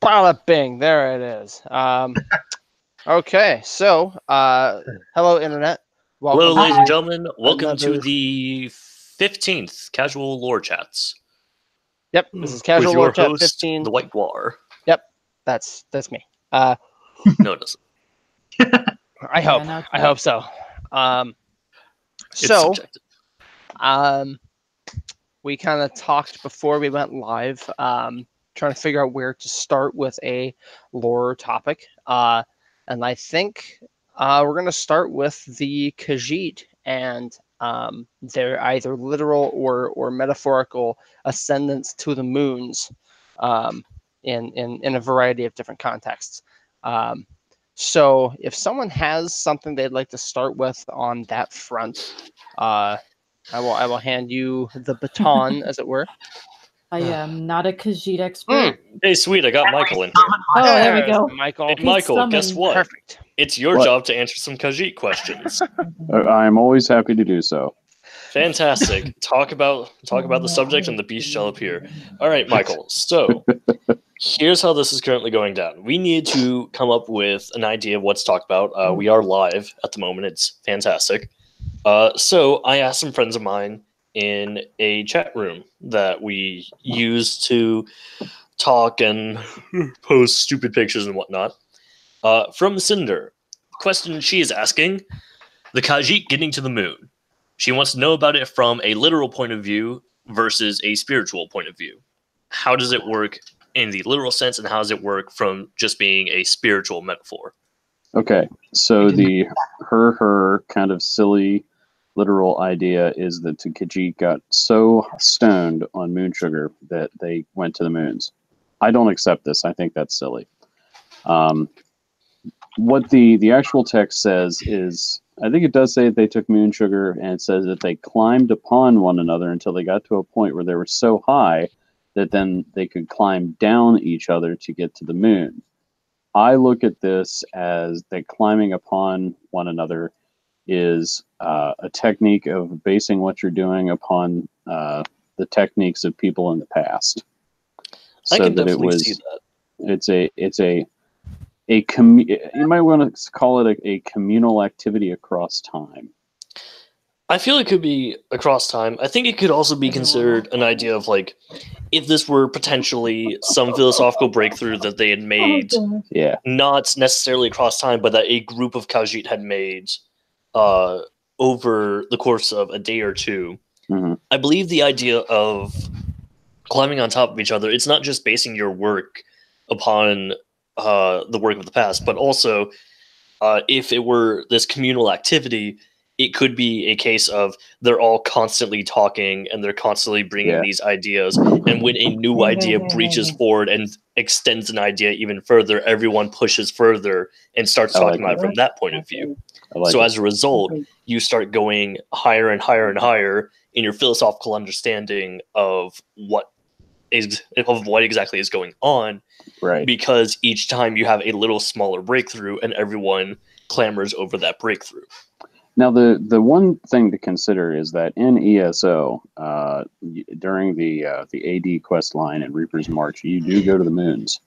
Bada bing, there it is. Okay, so hello internet. Welcome Hello, ladies to and gentlemen. Welcome to another- the 15th Casual Lore Chats. Yep, this is With Casual your Lorechat host, 15. the White Guar. Yep, that's me. No, it doesn't. I hope. no, it's I not. hope so. It's So subjective. we kind of talked before we went live, trying to figure out where to start with a lore topic. And I think we're going to start with the Khajiit and their either literal or metaphorical ascendance to the moons in a variety of different contexts. So if someone has something they'd like to start with on that front, I will hand you the baton, as it were. I am not a Khajiit expert. Hey, sweet, I got Michael in here. Oh, there we There's go. Michael. Hey, Michael, guess summoned. what? Perfect. It's your What? job to answer some Khajiit questions. I'm always happy to do so. Fantastic. Talk about the subject and the beast shall appear. All right, Michael. So, here's how this is currently going down. We need to come up with an idea of what to talk about. We are live at the moment. It's fantastic. So I asked some friends of mine in a chat room that we use to talk and post stupid pictures and whatnot. From Cinder, question she is asking: the Khajiit getting to the moon. She wants to know about it from a literal point of view versus a spiritual point of view. How does it work in the literal sense, and how does it work from just being a spiritual metaphor? Okay, so the her kind of silly literal idea is that the Khajiit got so stoned on moon sugar that they went to the moons. I don't accept this. I think that's silly. What the actual text says is, I think it does say that they took moon sugar, and it says that they climbed upon one another until they got to a point where they were so high that then they could climb down each other to get to the moon. I look at this as that climbing upon one another is a technique of basing what you're doing upon the techniques of people in the past. I So can that definitely see that. it's a you might want to call it a communal activity across time. I feel it could be across time. I think it could also be considered an idea of, like, if this were potentially some philosophical breakthrough that they had made, Yeah. not necessarily across time, but that a group of Khajiit had made over the course of a day or two. Mm-hmm. I believe the idea of climbing on top of each other, it's not just basing your work upon the work of the past, but also if it were this communal activity, it could be a case of they're all constantly talking and they're constantly bringing these ideas. And when a new idea breaches forward and extends an idea even further, everyone pushes further and starts talking about it from that point of view. As a result, you start going higher and higher and higher in your philosophical understanding of what exactly is going on. Right. Because each time you have a little smaller breakthrough and everyone clamors over that breakthrough. Now, the one thing to consider is that in ESO, during the AD quest line in Reaper's March, you do go to the moons.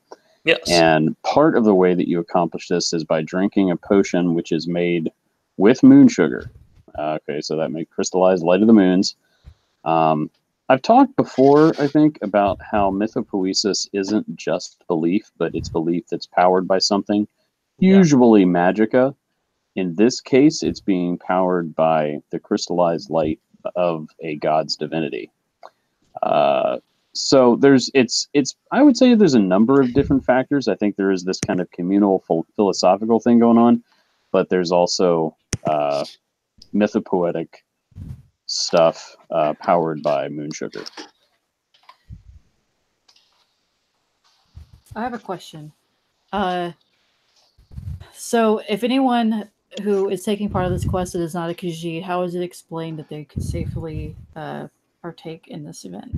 Yes. And part of the way that you accomplish this is by drinking a potion which is made with moon sugar. Okay, so that may crystallize light of the moons. I've talked before, I think, about how mythopoesis isn't just belief, but it's belief that's powered by something, usually magicka. In this case, it's being powered by the crystallized light of a god's divinity. So I would say there's a number of different factors. I think there is this kind of communal philosophical thing going on, but there's also mythopoetic stuff powered by moon sugar. I have a question. So if anyone who is taking part of this quest that is not a Khajiit, how is it explained that they could safely partake in this event?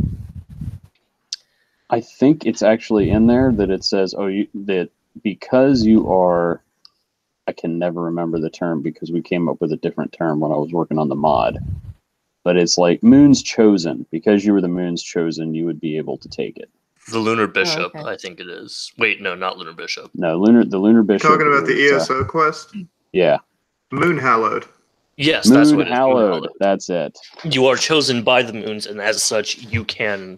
I think it's actually in there that it says, that because you are, I can never remember the term because we came up with a different term when I was working on the mod, but it's like moon's chosen. Because you were the moon's chosen, you would be able to take it. The Lunar Bishop, okay. I think it is. Wait, no, not Lunar Bishop. No, the Lunar Bishop. Talking about the is, ESO quest? Yeah. Moon Hallowed. Yes, that's Moon what it is. Hallowed. That's it. You are chosen by the moons, and as such, you can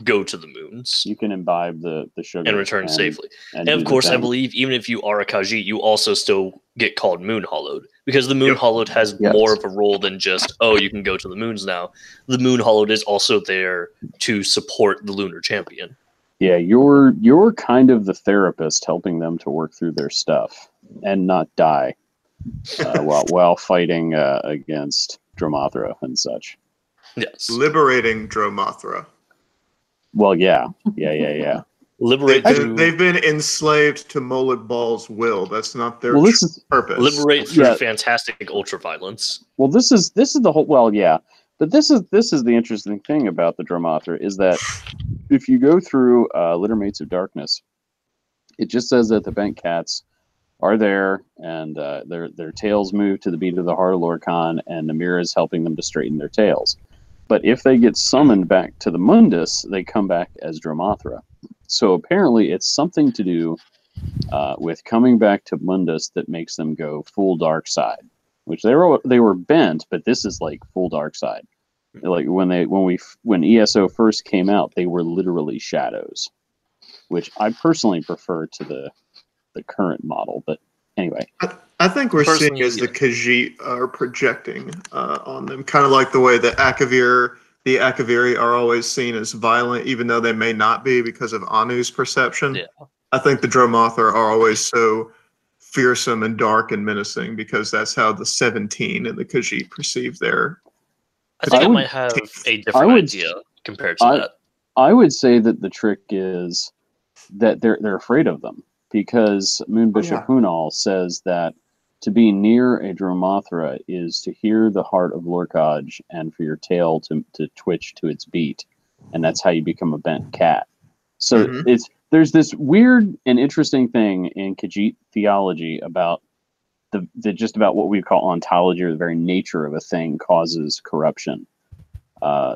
go to the moons You can imbibe the sugar and return safely. And do of the course, I thing. believe even if you are a Khajiit, you also still get called Moon Hollowed, because the Moon Yep. Hollowed has Yes. more of a role than just, oh, you can go to the moons now. The Moon Hollowed is also there to support the Lunar Champion. Yeah, you're kind of the therapist helping them to work through their stuff and not die while fighting against Dromothra and such. Yes. Liberating Dromothra. Well, yeah. Liberate through, They've been enslaved to Moloch Ball's will. That's not their Well, this is purpose. liberate through Yeah. fantastic ultraviolence. well, this is the whole. Well, yeah, but this is the interesting thing about the Dromothra is that if you go through Littermates of Darkness, it just says that the bent cats are there and their tails move to the beat of the heart of Lorcan, and Namira is helping them to straighten their tails. But if they get summoned back to the Mundus, they come back as Dromothra. So apparently it's something to do with coming back to Mundus that makes them go full dark side, which they were bent, but this is like full dark side. Like when ESO first came out, they were literally shadows, which I personally prefer to the current model. But anyway, I think we're seeing Personally, as the Khajiit are projecting on them, kind of like the way the Akaviri are always seen as violent, even though they may not be because of Anu's perception. Yeah. I think the Dromothra are always so fearsome and dark and menacing because that's how the 17 and the Khajiit perceive their. I think I would- might have a different idea compared to that. I would say that the trick is that they're afraid of them because Moon Bishop yeah. Hunal says that to be near a Dromothra is to hear the heart of Lorcaj and for your tail to twitch to its beat, and that's how you become a bent cat. So Mhm. there's this weird and interesting thing in Khajiit theology about the just about what we call ontology, or the very nature of a thing causes corruption.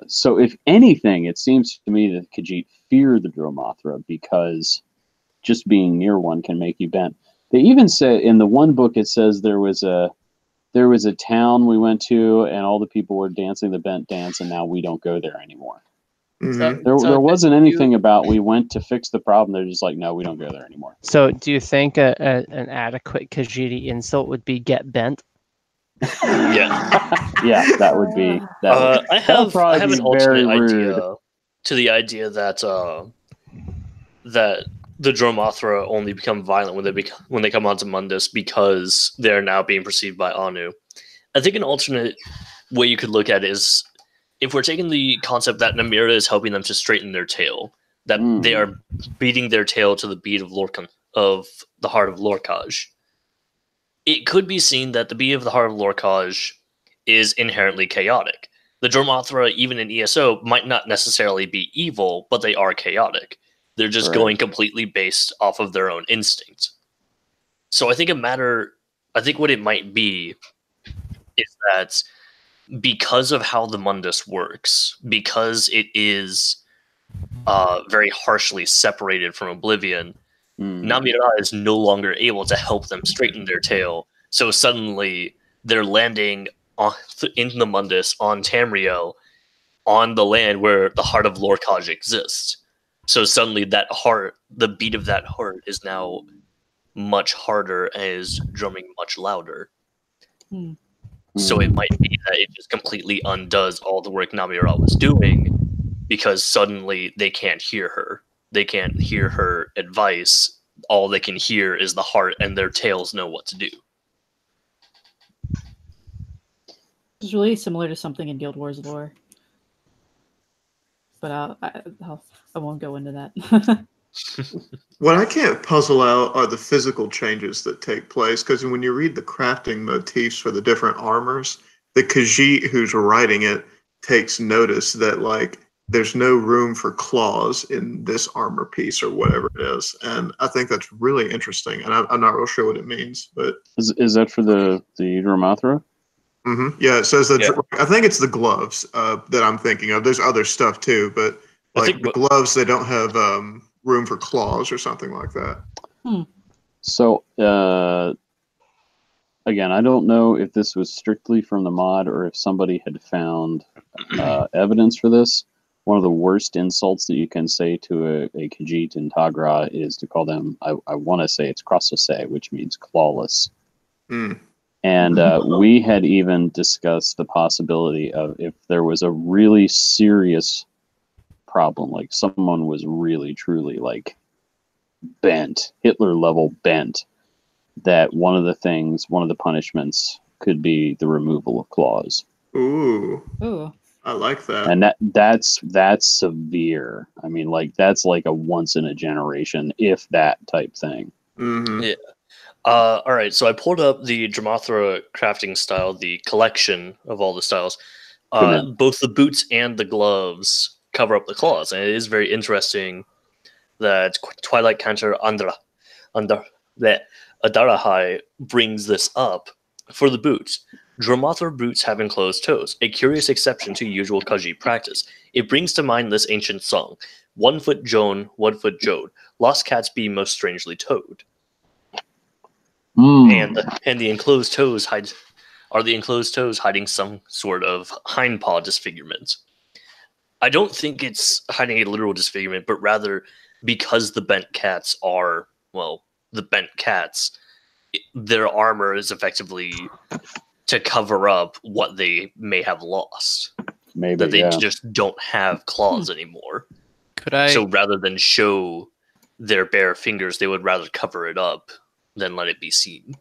So if anything, it seems to me that Khajiit fear the Dromothra because just being near one can make you bent. They even say in the one book it says there was a town we went to and all the people were dancing the bent dance, and now we don't go there anymore. Mhm. There wasn't anything about we went to fix the problem. They're just like, no, we don't go there anymore. So, do you think an adequate Khajiit insult would be "get bent"? Yeah. Yeah, that would be that. I have probably an be alternate very rude. idea to the idea that that the Dromothra only become violent when they come onto Mundus because they're now being perceived by Anu. I think an alternate way you could look at it is if we're taking the concept that Namira is helping them to straighten their tail, that they are beating their tail to the beat of the heart of Lorcaj. It could be seen that the beat of the heart of Lorcaj is inherently chaotic. The Dromothra, even in ESO, might not necessarily be evil, but they are chaotic. They're just Correct. going completely based off of their own instincts. So I think what it might be is that because of how the Mundus works, because it is very harshly separated from Oblivion, Namira is no longer able to help them straighten their tail. So suddenly they're landing in the Mundus on Tamriel, on the land where the heart of Lorcaj exists. So suddenly that heart, the beat of that heart, is now much harder and is drumming much louder. So it might be that it just completely undoes all the work Namira was doing because suddenly they can't hear her. They can't hear her advice. All they can hear is the heart, and their tails know what to do. It's really similar to something in Guild Wars lore. But I won't go into that. What I can't puzzle out are the physical changes that take place, because when you read the crafting motifs for the different armors, the Khajiit who's writing it takes notice that like there's no room for claws in this armor piece or whatever it is, and I think that's really interesting. And I'm not real sure what it means, but Is that for the Dromothra? yeah, it says that. Yeah. I think it's the gloves that I'm thinking of. There's other stuff too, but I Like think the gloves, they don't have room for claws or something like that. So, again, I don't know if this was strictly from the mod or if somebody had found evidence for this. One of the worst insults that you can say to a Khajiit in Tagra is to call them, I want to say it's Crossose, which means clawless. Mm. And we had even discussed the possibility of if there was a really serious problem, like someone was really, truly like bent, Hitler level bent, that one of the punishments could be the removal of claws. Ooh, Ooh. I like that. And that's severe. I mean, like that's like a once in a generation, if that type thing. Mm-hmm. Yeah. All right, so I pulled up the Dramathra crafting style, the collection of all the styles. Good man. Both the boots and the gloves cover up the claws, and it is very interesting that Twilight Counter under that Adarahai brings this up for the boots. Dramathra boots have enclosed toes, a curious exception to usual Khajiit practice. It brings to mind this ancient song: 1 foot Joan, 1 foot Jode, lost cats be most strangely toed. And the enclosed toes hiding some sort of hind paw disfigurement. I don't think it's hiding a literal disfigurement, but rather because the bent cats are, well, the bent cats, their armor is effectively to cover up what they may have lost. Maybe That they yeah. just don't have claws anymore. Could I? So rather than show their bare fingers, they would rather cover it up than let it be seen.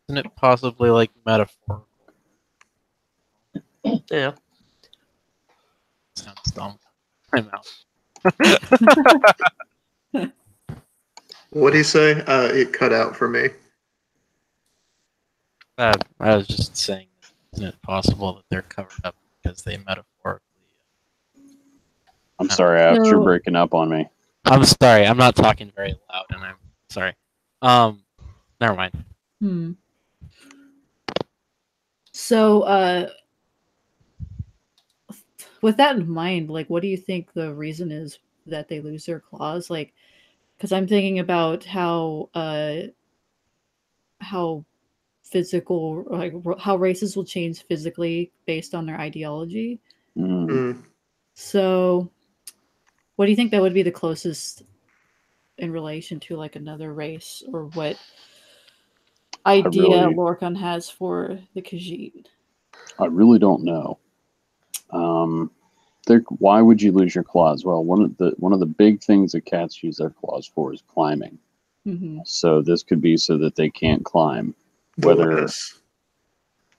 Isn't it possibly like metaphor? Yeah. Sounds dumb. I'm out. What do you say? It cut out for me. I was just saying, isn't it possible that they're covered up because they metaphorically? I'm sorry, Aft, you're So- breaking up on me. I'm sorry, I'm not talking very loud, and I'm sorry. Never mind. So, with that in mind, like, what do you think the reason is that they lose their claws? Like, because I'm thinking about how physical, like, how races will change physically based on their ideology. Mm. So, what do you think that would be the closest in relation to like another race, or what idea really- Lorcan has for the Khajiit? I really don't know. Why would you lose your claws? Well, one of the big things that cats use their claws for is climbing. Mm-hmm. So this could be so that they can't climb. The Whether lattice.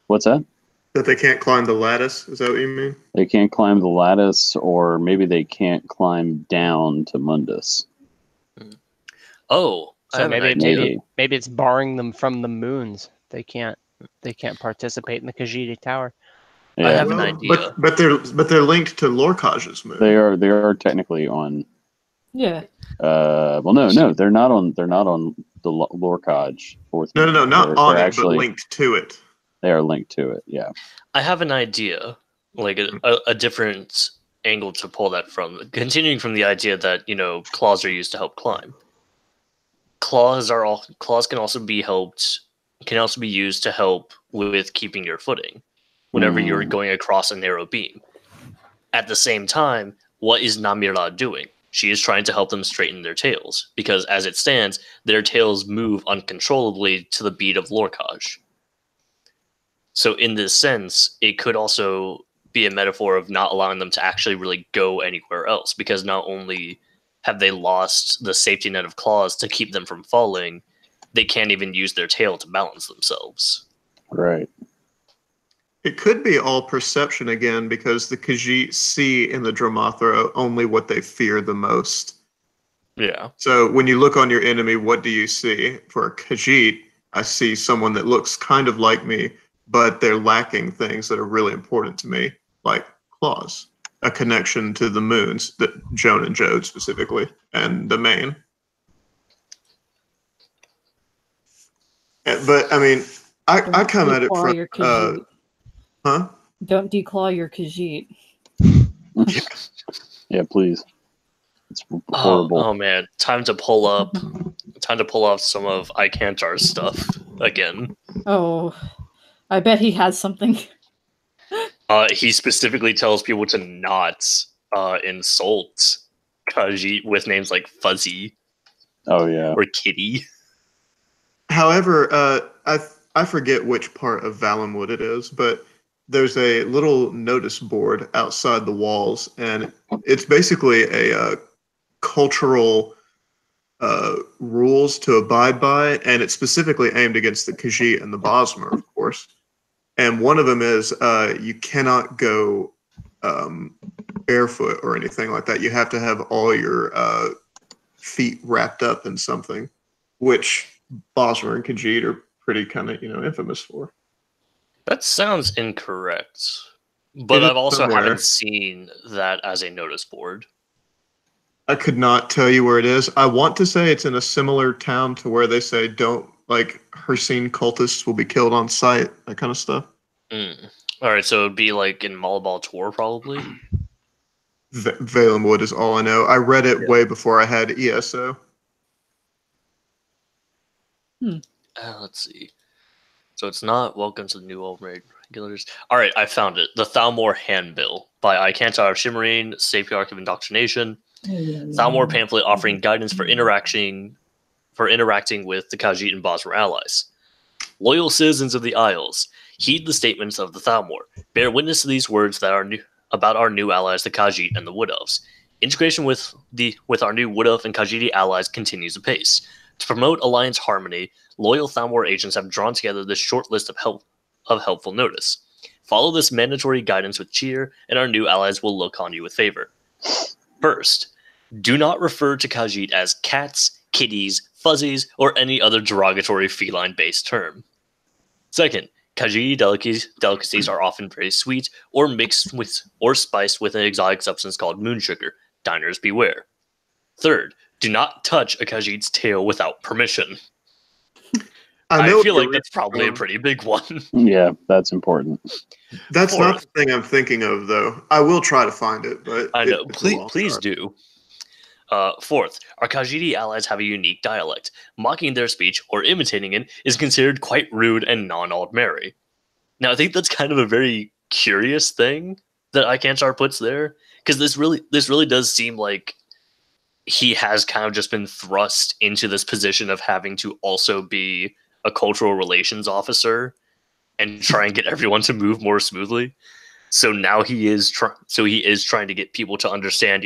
what's that? That they can't climb the lattice? Is that what you mean? They can't climb the lattice, or maybe they can't climb down to Mundus. Oh, I So have an maybe idea. maybe it's barring them from the moons. They can't participate in the Khajiit Tower. Yeah, I have an idea. But they're linked to Lorcaj's moon. they are technically on. Yeah. Well, no, they're not on the Lorcaj fourth. No, not They're on it, actually, but linked to it. They are linked to it. Yeah. I have an idea, like a different angle to pull that from. Continuing from the idea that claws are used to help climb. Claws can also be used to help with keeping your footing whenever you're going across a narrow beam. At the same time, what is Namira doing? She is trying to help them straighten their tails, because as it stands, their tails move uncontrollably to the beat of Lorcaj. So in this sense, it could also be a metaphor of not allowing them to actually really go anywhere else, because not only have they lost the safety net of claws to keep them from falling, they can't even use their tail to balance themselves. Right. It could be all perception again, because the Khajiit see in the Dramathra only what they fear the most. Yeah. So when you look on your enemy, what do you see? For a Khajiit, I see someone that looks kind of like me, but they're lacking things that are really important to me, like claws, a connection to the moons, that Joan and Jode specifically, and the main. But I mean, I come at it Declaw from your Khajiit. huh? Don't declaw your Khajiit. Yeah, please. It's horrible. Oh man, time to pull up some of Icantar's stuff again. Oh, I bet he has something. He specifically tells people to not insult Khajiit with names like Fuzzy Oh yeah. or Kitty. However, I forget which part of Valenwood it is, but there's a little notice board outside the walls, and it's basically a cultural rules to abide by, and it's specifically aimed against the Khajiit and the Bosmer, of course. And one of them is you cannot go barefoot or anything like that. You have to have all your feet wrapped up in something, which Bosmer and Khajiit are pretty kind of infamous for. That sounds incorrect, but It is I've also somewhere. haven't seen that as a notice board. I could not tell you where it is. I want to say it's in a similar town to where they say don't like Hercene cultists will be killed on sight, that kind of stuff. Mm. All right, so it'd be like in Malabal Tor, probably. Valenwood is all I know. I read it way before I had ESO. Let's see. So it's not Welcome to the New Old Raid Regulars. All right, I found it. The Thalmor Handbill by Icantar of Shimmerine, Safeguard of Indoctrination. Thalmor pamphlet offering guidance for interacting with the Khajiit and Bosmer allies. Loyal citizens of the Isles, heed the statements of the Thalmor. Bear witness to these words that are about our new allies, the Khajiit and the Wood Elves. Integration with our new Wood Elf and Khajiit allies continues apace. To promote alliance harmony, loyal Thalmor agents have drawn together this short list of helpful notice. Follow this mandatory guidance with cheer, and our new allies will look on you with favor. First, do not refer to Khajiit as cats, kitties, fuzzies, or any other derogatory feline-based term. Second, Khajiit delicacies are often very sweet or mixed with or spiced with an exotic substance called moon sugar. Diners beware. Third, do not touch a Khajiit's tail without permission. I feel like that's probably a pretty big one. Yeah, that's important. That's not the thing I'm thinking of, though. I will try to find it, but I know. Please do. Fourth, our Khajiit allies have a unique dialect. Mocking their speech or imitating it is considered quite rude and non-ordinary. Now, I think that's kind of a very curious thing that Icantar puts there, because this really does seem like he has kind of just been thrust into this position of having to also be a cultural relations officer and try and get everyone to move more smoothly. So now he is trying to get people to understand,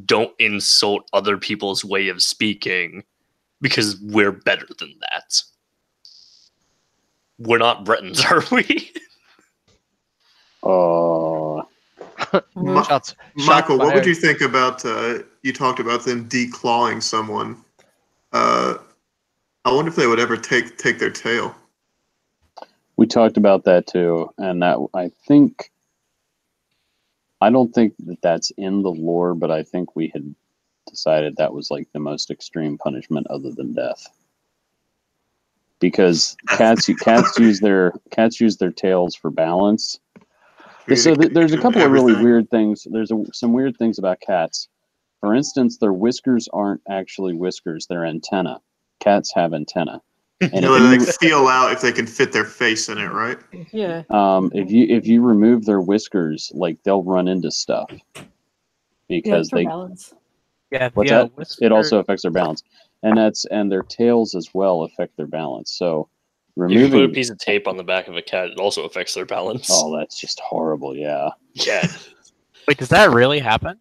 don't insult other people's way of speaking because we're better than that. We're not Bretons, are we? Michael, what would you think about, you talked about them declawing someone. I wonder if they would ever take their tail. We talked about that too, and that I don't think that that's in the lore, but I think we had decided that was like the most extreme punishment other than death. Because cats use their tails for balance. So there's a couple of really weird things. There's some weird things about cats. For instance, their whiskers aren't actually whiskers; they're antenna. Cats have antenna. And they feel out if they can fit their face in it, right? Yeah. If you remove their whiskers, like they'll run into stuff because they. Balance. Yeah. What's that? It also affects their balance, and their tails as well affect their balance. So removing if you put a piece of tape on the back of a cat, it also affects their balance. Oh, that's just horrible. Yeah. Yeah. Wait, does that really happen?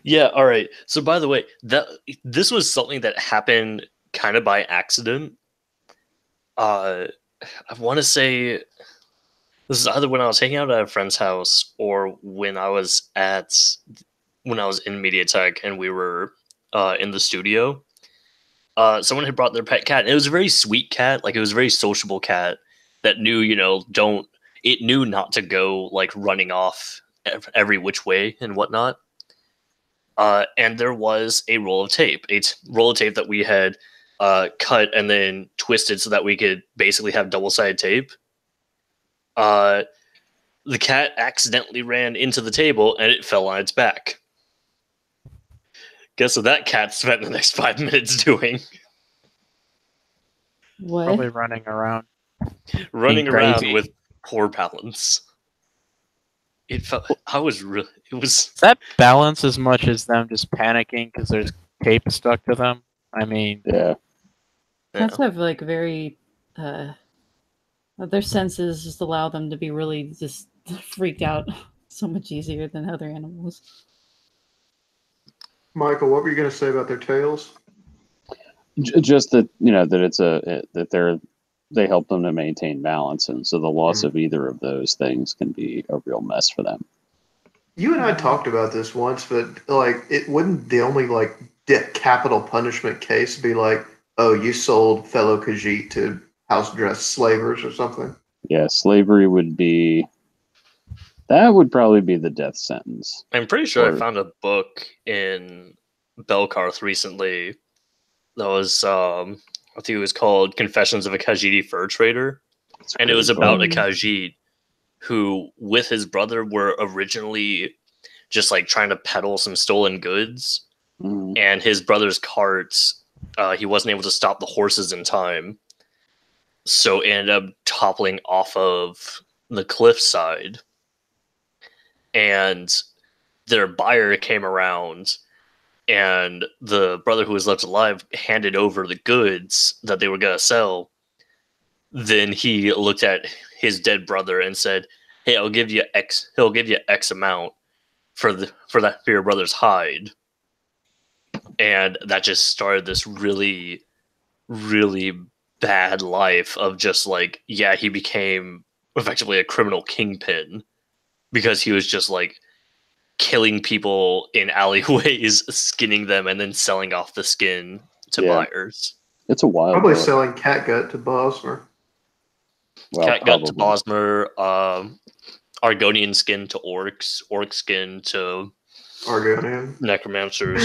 Yeah. All right. So by the way, this was something that happened kind of by accident. I want to say this is either when I was hanging out at a friend's house or when I was in MediaTek and we were in the studio. Someone had brought their pet cat. And it was a very sweet cat, like it was a very sociable cat that knew, it knew not to go like running off every which way and whatnot. And there was a roll of tape that we had cut and then twisted so that we could basically have double-sided tape. The cat accidentally ran into the table and it fell on its back. Guess what that cat spent the next 5 minutes doing? What? Probably running around. Running around crazy. with poor balance. It felt. I was really. It was. Is that balance as much as them just panicking because there's tape stuck to them? I mean, Yeah. Cats have like very their senses just allow them to be really just freaked out so much easier than other animals. Michael, what were you going to say about their tails? Just that that it's that they help them to maintain balance, and so the loss of either of those things can be a real mess for them. You and I talked about this once, but like, it wouldn't the only like capital punishment case be like, oh, you sold fellow Khajiit to house dress slavers or something? Yeah, slavery would be. That would probably be the death sentence. I'm pretty sure Or- I found a book in Belkarth recently that was I think it was called Confessions of a Khajiiti Fur Trader, and it was about a Khajiit who, with his brother, were originally just like trying to peddle some stolen goods, and his brother's carts, he wasn't able to stop the horses in time, so it ended up toppling off of the cliffside. And their buyer came around, and the brother who was left alive handed over the goods that they were going to sell. Then he looked at his dead brother and said, "Hey, I'll give you X. He'll give you X amount for your brother's hide." And that just started this really, really bad life of just like, yeah, he became effectively a criminal kingpin because he was just like killing people in alleyways, skinning them, and then selling off the skin to buyers. It's a wild. Probably selling catgut to Bosmer. Well, Catgut to Bosmer, Argonian skin to orcs, orc skin to Argonian necromancers.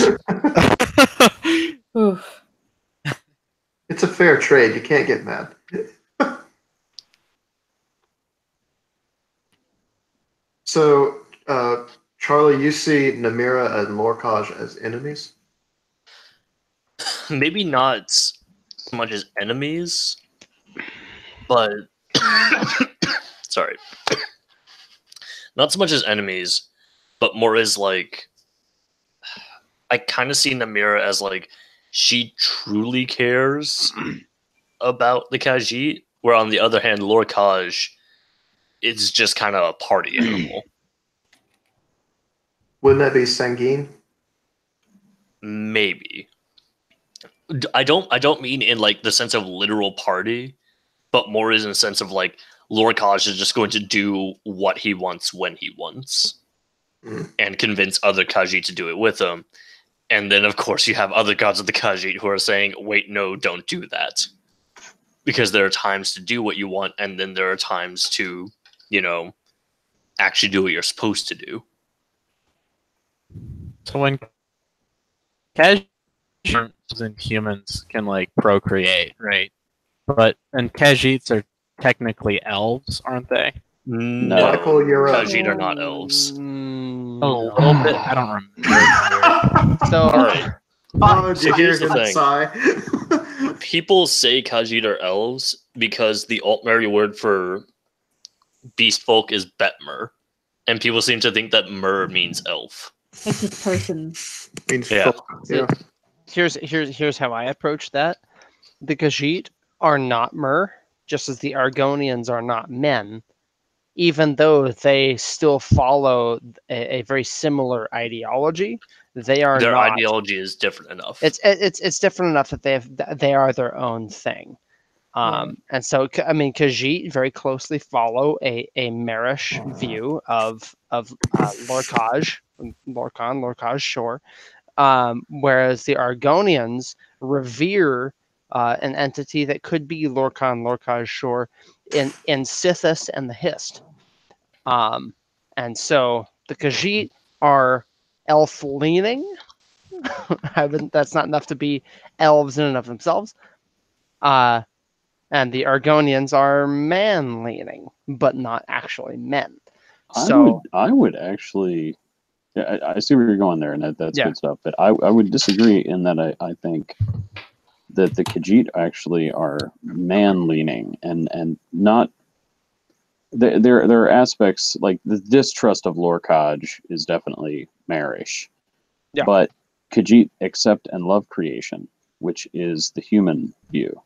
Oof. It's a fair trade. You can't get mad. So, Charlie, you see Namira and Lorcaj as enemies? Maybe not so much as enemies, but sorry, not so much as enemies, but more as like, I kind of see Namira as like, she truly cares about the Khajiit, where on the other hand, Lorcaj is just kind of a party animal. Wouldn't that be Sanguine? Maybe. I don't mean in like the sense of literal party, but more is in the sense of like Lorcaj is just going to do what he wants when he wants, and convince other Khajiit to do it with him. And then of course you have other gods of the Khajiit who are saying, "Wait, no, don't do that," because there are times to do what you want, and then there are times to, actually do what you're supposed to do. so when Khajiits and humans can like procreate, right? And Khajiits are technically elves, aren't they? No, Michael, you're up. Khajiit are not elves. A little bit. I don't remember. So, All right. Oh, did you hear here's the him thing. sigh? People say Khajiit are elves because the Altmeri word for beast folk is Betmer, and people seem to think that Mer means elf. It's just person. Means Yeah. folk. Yeah. here's how I approach that. The Khajiit are not Mer, just as the Argonians are not men, even though they still follow a very similar ideology. Their not. Ideology is different enough. It's different enough that they are their own thing. And so, I mean, Khajiit very closely follow a Marish view of Lorcaj, sure. Whereas the Argonians revere an entity that could be Lorcaj, sure, in Sithis and the Hist. And so the Khajiit are elf-leaning. That's not enough to be elves in and of themselves. And the Argonians are man-leaning, but not actually men. So I would actually Yeah, I see where you're going there, and that's good stuff. But I would disagree in that I think that the Khajiit actually are man-leaning and not. There are aspects like the distrust of Lorcaj is definitely marish, but Khajiit accept and love creation, which is the human view,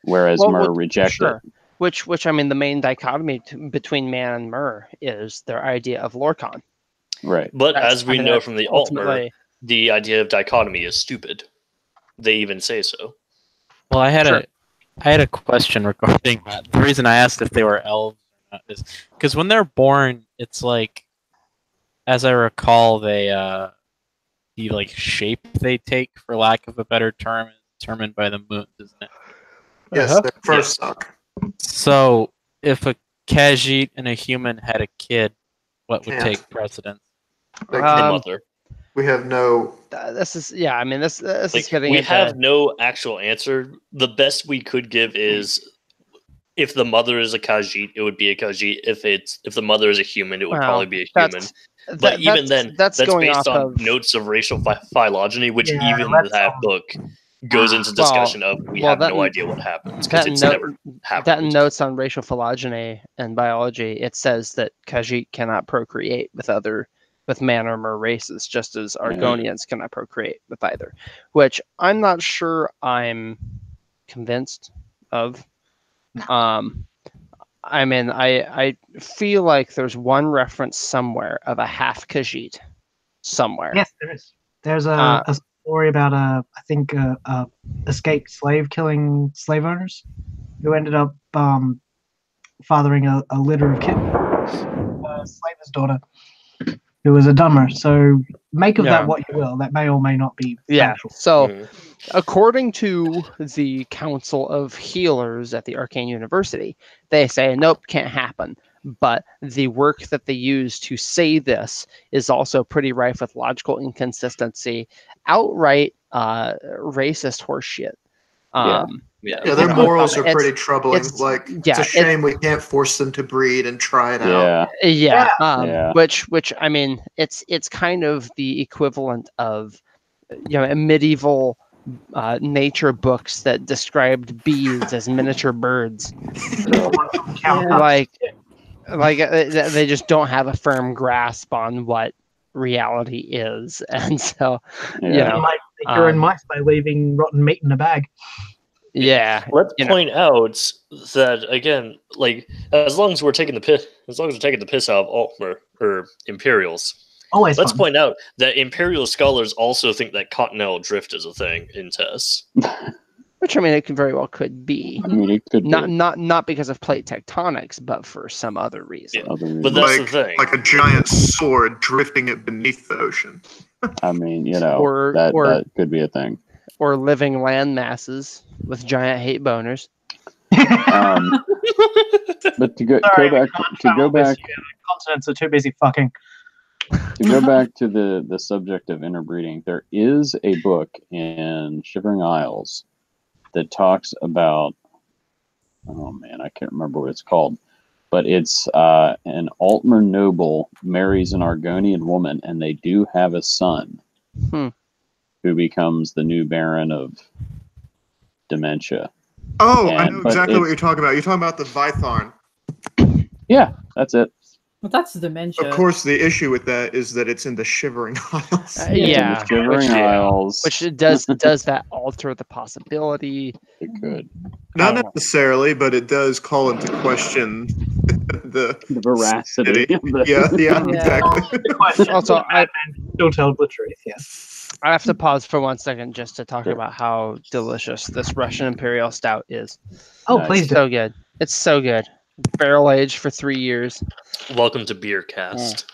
whereas Mer reject it. Which I mean, the main dichotomy between man and Mer is their idea of Lorcan. Right. But as we know from the Altmer, the idea of dichotomy is stupid. They even say so. Well, I had a question regarding that. The reason I asked if they were elves or not is because when they're born, it's like, as I recall, the like shape they take, for lack of a better term, is determined by the moons, isn't it? Yes, their first suck. So if a Khajiit and a human had a kid, what would take precedence? The mother. We have no. This is I mean this is getting. We have no actual answer. The best we could give is if the mother is a Khajiit, it would be a Khajiit. If the mother is a human, it would probably be a human. But even then, that's based on notes of racial phylogeny, which even that book goes into discussion of we have no idea what happens because it's never happened. That notes on racial phylogeny and biology, it says that Khajiit cannot procreate with man or Mer races, just as Argonians cannot procreate with either, which I'm not sure I'm convinced of. I mean, I feel like there's one reference somewhere of a half Khajiit somewhere. Yes, there is. There's a story about I think escaped killing slave owners who ended up fathering a litter of kittens. A slaver's daughter who was a dumber. So make of that what you will. That may or may not be factual. So according to the Council of Healers at the Arcane University, they say, nope, can't happen. But the work that they use to say this is also pretty rife with logical inconsistency, outright racist horseshit. Their morals are pretty troubling. It's a shame we can't force them to breed and try it out. Which I mean, it's kind of the equivalent of medieval nature books that described bees as miniature birds. They just don't have a firm grasp on what reality is, and so you might make your own mice by leaving rotten meat in a bag. Let's point out that again, like as long as we're taking the piss out of Altmer or Imperials. Always let's fun. point out that Imperial scholars also think that continental drift is a thing in TES. Which I mean, it very well could be. I mean, it could not because of plate tectonics, but for some other reason. But that's the thing. Like a giant sword drifting it beneath the ocean. I mean, that could be a thing. Or living land masses with giant hate boners. But to go back, continents are too busy fucking. To go back to the subject of interbreeding, there is a book in Shivering Isles that talks about, oh man, I can't remember what it's called, but it's an Altmer noble marries an Argonian woman, and they do have a son who becomes the new Baron of Dementia. Oh, I know exactly what you're talking about. You're talking about the Vytharn. Yeah, that's it. Well, that's dementia. Of course, the issue with that is that it's in the Shivering Isles. Shivering Isles. Which does that alter the possibility? It could. Not necessarily, but it does call into question the veracity. Exactly. Also, don't tell the truth. Yes. I have to pause for 1 second just to talk about how delicious this Russian Imperial Stout is. Oh, please do. So good. It's so good. Barrel aged for 3 years. Welcome to Beercast.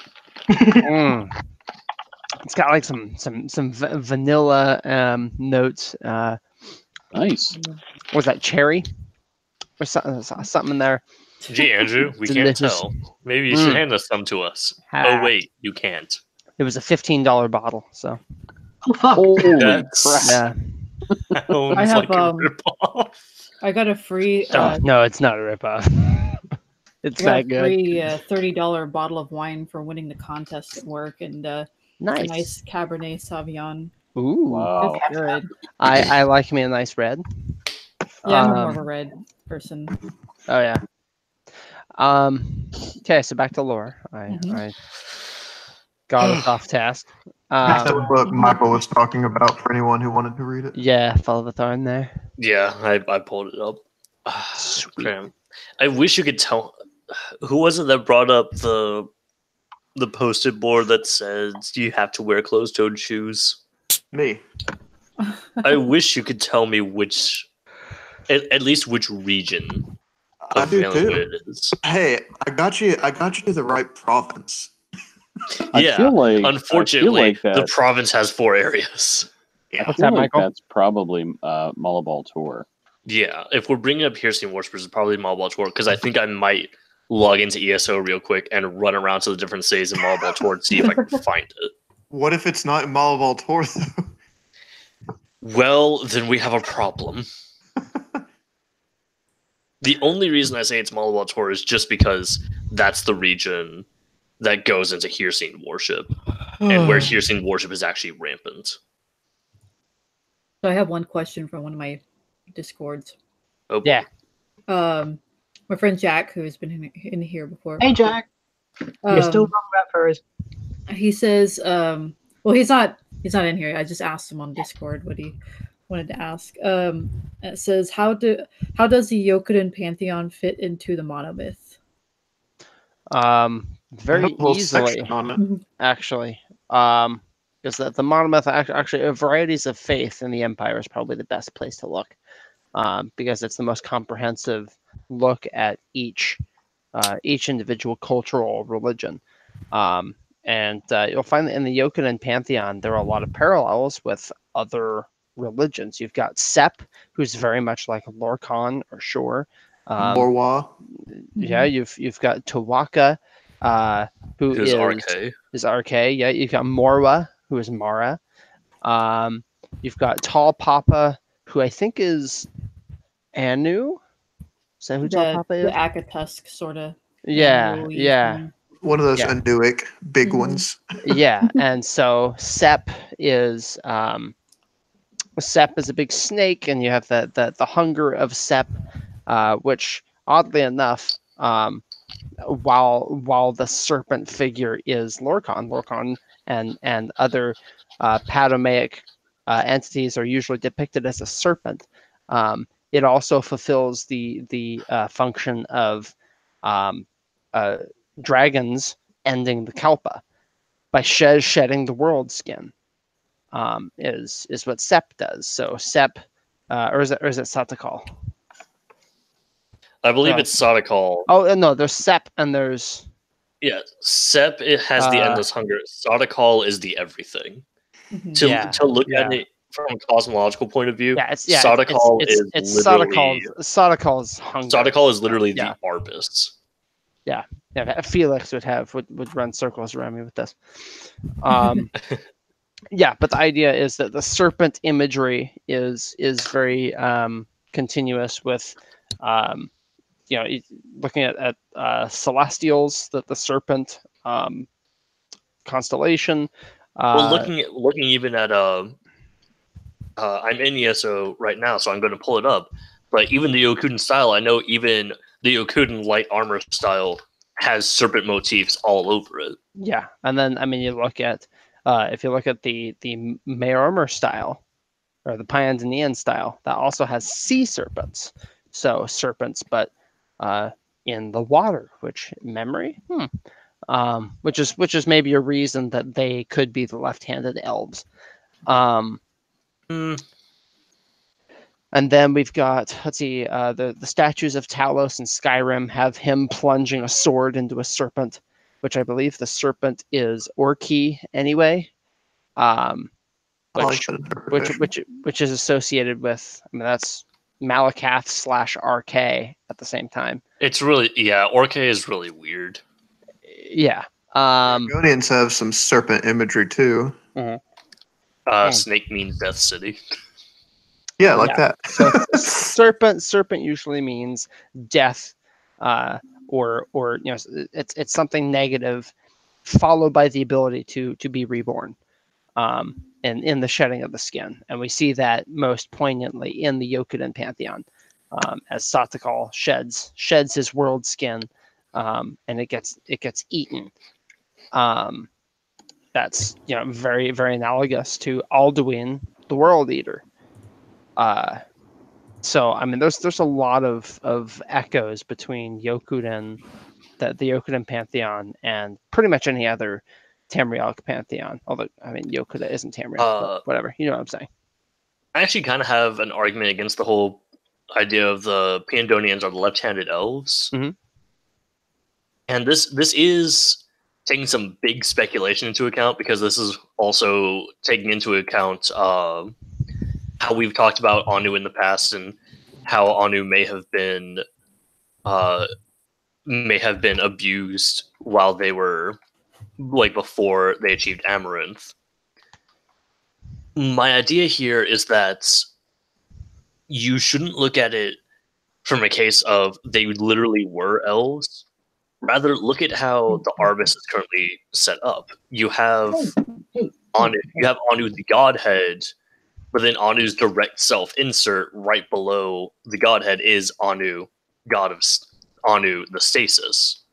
It's got like some vanilla notes. Nice. Was that cherry or something in there? Gee, Andrew, we can't tell. Maybe you should hand us some to us. Oh wait, you can't. It was a $15 bottle, so. Oh fuck! Yeah. I have I got a free. no, it's not a ripoff. It's I got that a good. free $30 bottle of wine for winning the contest at work, and it's a nice Cabernet Sauvignon. Ooh. Wow. It's good. I like me a nice red. Yeah, I'm more of a red person. Oh yeah. Okay, so back to lore. I got us off task. That's what Michael was talking about for anyone who wanted to read it. Yeah, follow the thorn there. Yeah, I pulled it up. Sweet. Okay. I wish you could tell. Who was it that brought up the post-it board that says you have to wear closed-toed shoes? Me. I wish you could tell me which, at least which region I of do Finland too. it is. Hey, I got you to the right province. I Yeah, feel like unfortunately, the that's, province has 4 areas. Yeah. I What's feel that, like Michael? that's probably Malabal Tour. Yeah, if we're bringing up Hearsay Worshippers, it's probably Malbal Tour, because I think I might log into ESO real quick and run around to the different cities in Malbal Tour to see if I can find it. What if it's not in Malabar Tor though? Well, then we have a problem. The only reason I say it's Malabal Tor is just because that's the region that goes into Hearsay worship, and where Hearsay worship is actually rampant. So I have one question from one of my Discords. Oh, boy. Yeah. My friend Jack, who has been in here before. Hey, Jack. You're still wrong about furries. He says, well, he's not in here. I just asked him on Discord what he wanted to ask. It says, how does the Yokudan pantheon fit into the monomyth? Very easily, actually. Because the monomyth, actually, varieties of faith in the Empire is probably the best place to look, because it's the most comprehensive look at each individual cultural religion. And you'll find that in the Yokudan pantheon, there are a lot of parallels with other religions. You've got Sep, who's very much like Lorcan or Shor. Lorwa. Yeah, you've got Tawaka, who's RK. Is RK. Yeah, you've got Morwa, who is Mara. You've got Tall Papa, who I think is Anu. Is that who Tall Papa is? The Akatusk sort of. Yeah, yeah. One of those Anuic big ones. Yeah, and so Sep is a big snake, and you have the hunger of Sep, which oddly enough, while the serpent figure is Lorcan and other Padomaic entities are usually depicted as a serpent. It also fulfills the function of dragons ending the Kalpa by shedding the world skin. Is what Sep does. So Sep, or is it Satakal? I believe it's Sadakal. Oh no, there's Sep and there's Sep. It has the endless hunger. Sadakal is the everything. To look at it from a cosmological point of view, Sadakal is literally Sadakal's hunger. Sadakal is literally the Arbus. Yeah, Felix would run circles around me with this. Yeah, but the idea is that the serpent imagery is very continuous with, looking at celestials, that the serpent constellation. Well, looking even at I'm in ESO right now, so I'm going to pull it up. But even the Yokudan style, I know even the Yokudan light armor style has serpent motifs all over it. Yeah, and then you look at if you look at the Mayor Armor style or the Pyandanean style, that also has sea serpents. So serpents, but in the water, which which is maybe a reason that they could be the left-handed elves. And then we've got, let's see, the statues of Talos and Skyrim have him plunging a sword into a serpent, which I believe the serpent is Orki anyway, which is associated with, that's Malakath / RK at the same time. It's really, RK is really weird. Yeah. Argonians have some serpent imagery too. Snake means Death City. Yeah, that. So serpent usually means death, or it's something negative, followed by the ability to be reborn, and in the shedding of the skin, and we see that most poignantly in the Yokudan pantheon, as Satakal sheds his world skin, and it gets eaten. That's very very analogous to Alduin, the World Eater. So I mean, there's a lot of echoes between Yokudan, the Yokudan pantheon, and pretty much any other Tamrielic pantheon. Although I mean, Yokuda isn't Tamriel, but whatever. You know what I'm saying? I actually kind of have an argument against the whole idea of the Pandonians are the left-handed elves, and this is taking some big speculation into account, because this is also taking into account how we've talked about Anu in the past, and how Anu may have been abused while they were, like, before they achieved Amaranth. My idea here is that you shouldn't look at it from a case of they literally were elves. Rather, look at how the Arbus is currently set up. You have Anu the Godhead, but then Anu's direct self-insert right below the Godhead is Anu, God of Anu, the Stasis.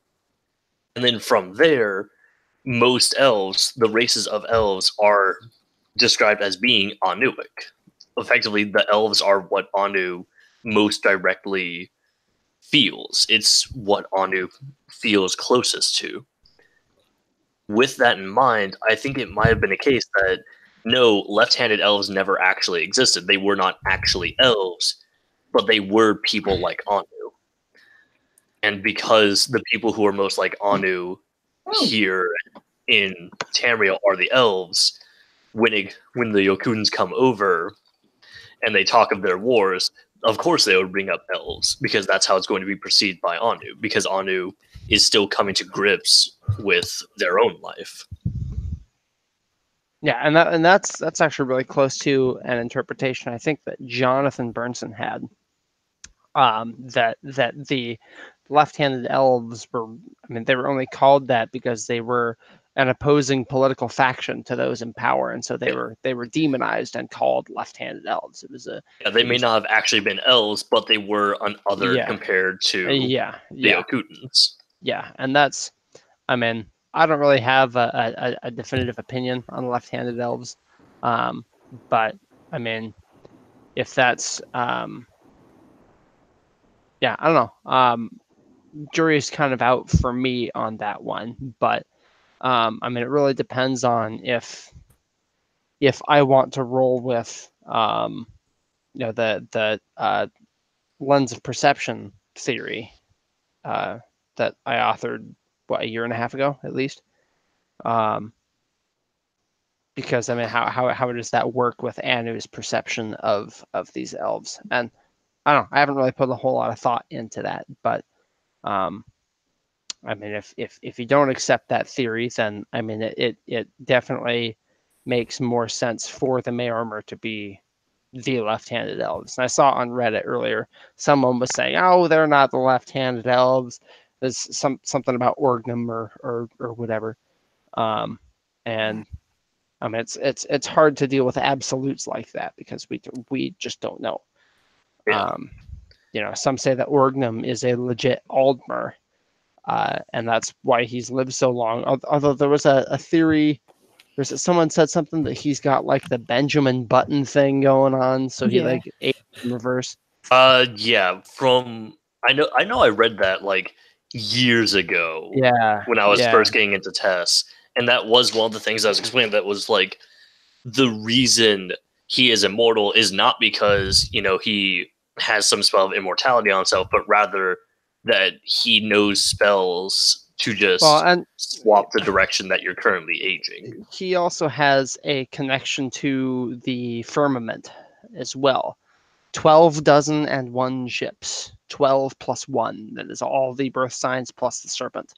And then from there, most elves, the races of elves, are described as being Anuic. Effectively, the elves are what Anu most directly feels. It's what Anu feels closest to. With that in mind, I think it might have been a case that no, left-handed elves never actually existed. They were not actually elves, but they were people like Anu. And because the people who are most like Anu here in Tamriel are the elves, when the Yokudans come over and they talk of their wars, of course they would bring up elves, because that's how it's going to be perceived by Anu, because Anu is still coming to grips with their own life. Yeah, and that's actually really close to an interpretation I think that Jonathan Bernson had. That the left-handed elves were, I mean, they were only called that because they were an opposing political faction to those in power, and so they were demonized and called left-handed elves. It was they may not have actually been elves, but they were an other compared to the Yokudans. Yeah, and that's, I mean, I don't really have a definitive opinion on left-handed elves, but I mean, if that's I don't know. Jury's kind of out for me on that one, but I mean, it really depends on if I want to roll with the lens of perception theory that I authored a year and a half ago at least. Because I mean, how does that work with Anu's perception of these elves? And I don't know. I haven't really put a whole lot of thought into that, but I mean, if you don't accept that theory, then I mean, it definitely makes more sense for the May armor to be the left-handed elves. And I saw on Reddit earlier, someone was saying, "Oh, they're not the left-handed elves. There's something about Orgnum or whatever." And I mean, it's hard to deal with absolutes like that because we just don't know. Yeah. Some say that Orgnum is a legit Aldmer. And that's why he's lived so long. Although there was a theory, someone said something that he's got like the Benjamin Button thing going on, so he like ate in reverse. Yeah. I know I read that like years ago. Yeah. When I was first getting into tests, and that was one of the things I was explaining. That was like the reason he is immortal is not because he has some spell of immortality on himself, but rather that he knows spells to just swap the direction that you're currently aging. He also has a connection to the firmament as well. 12 dozen and 1 ships. 12 plus 1. That is all the birth signs plus the serpent.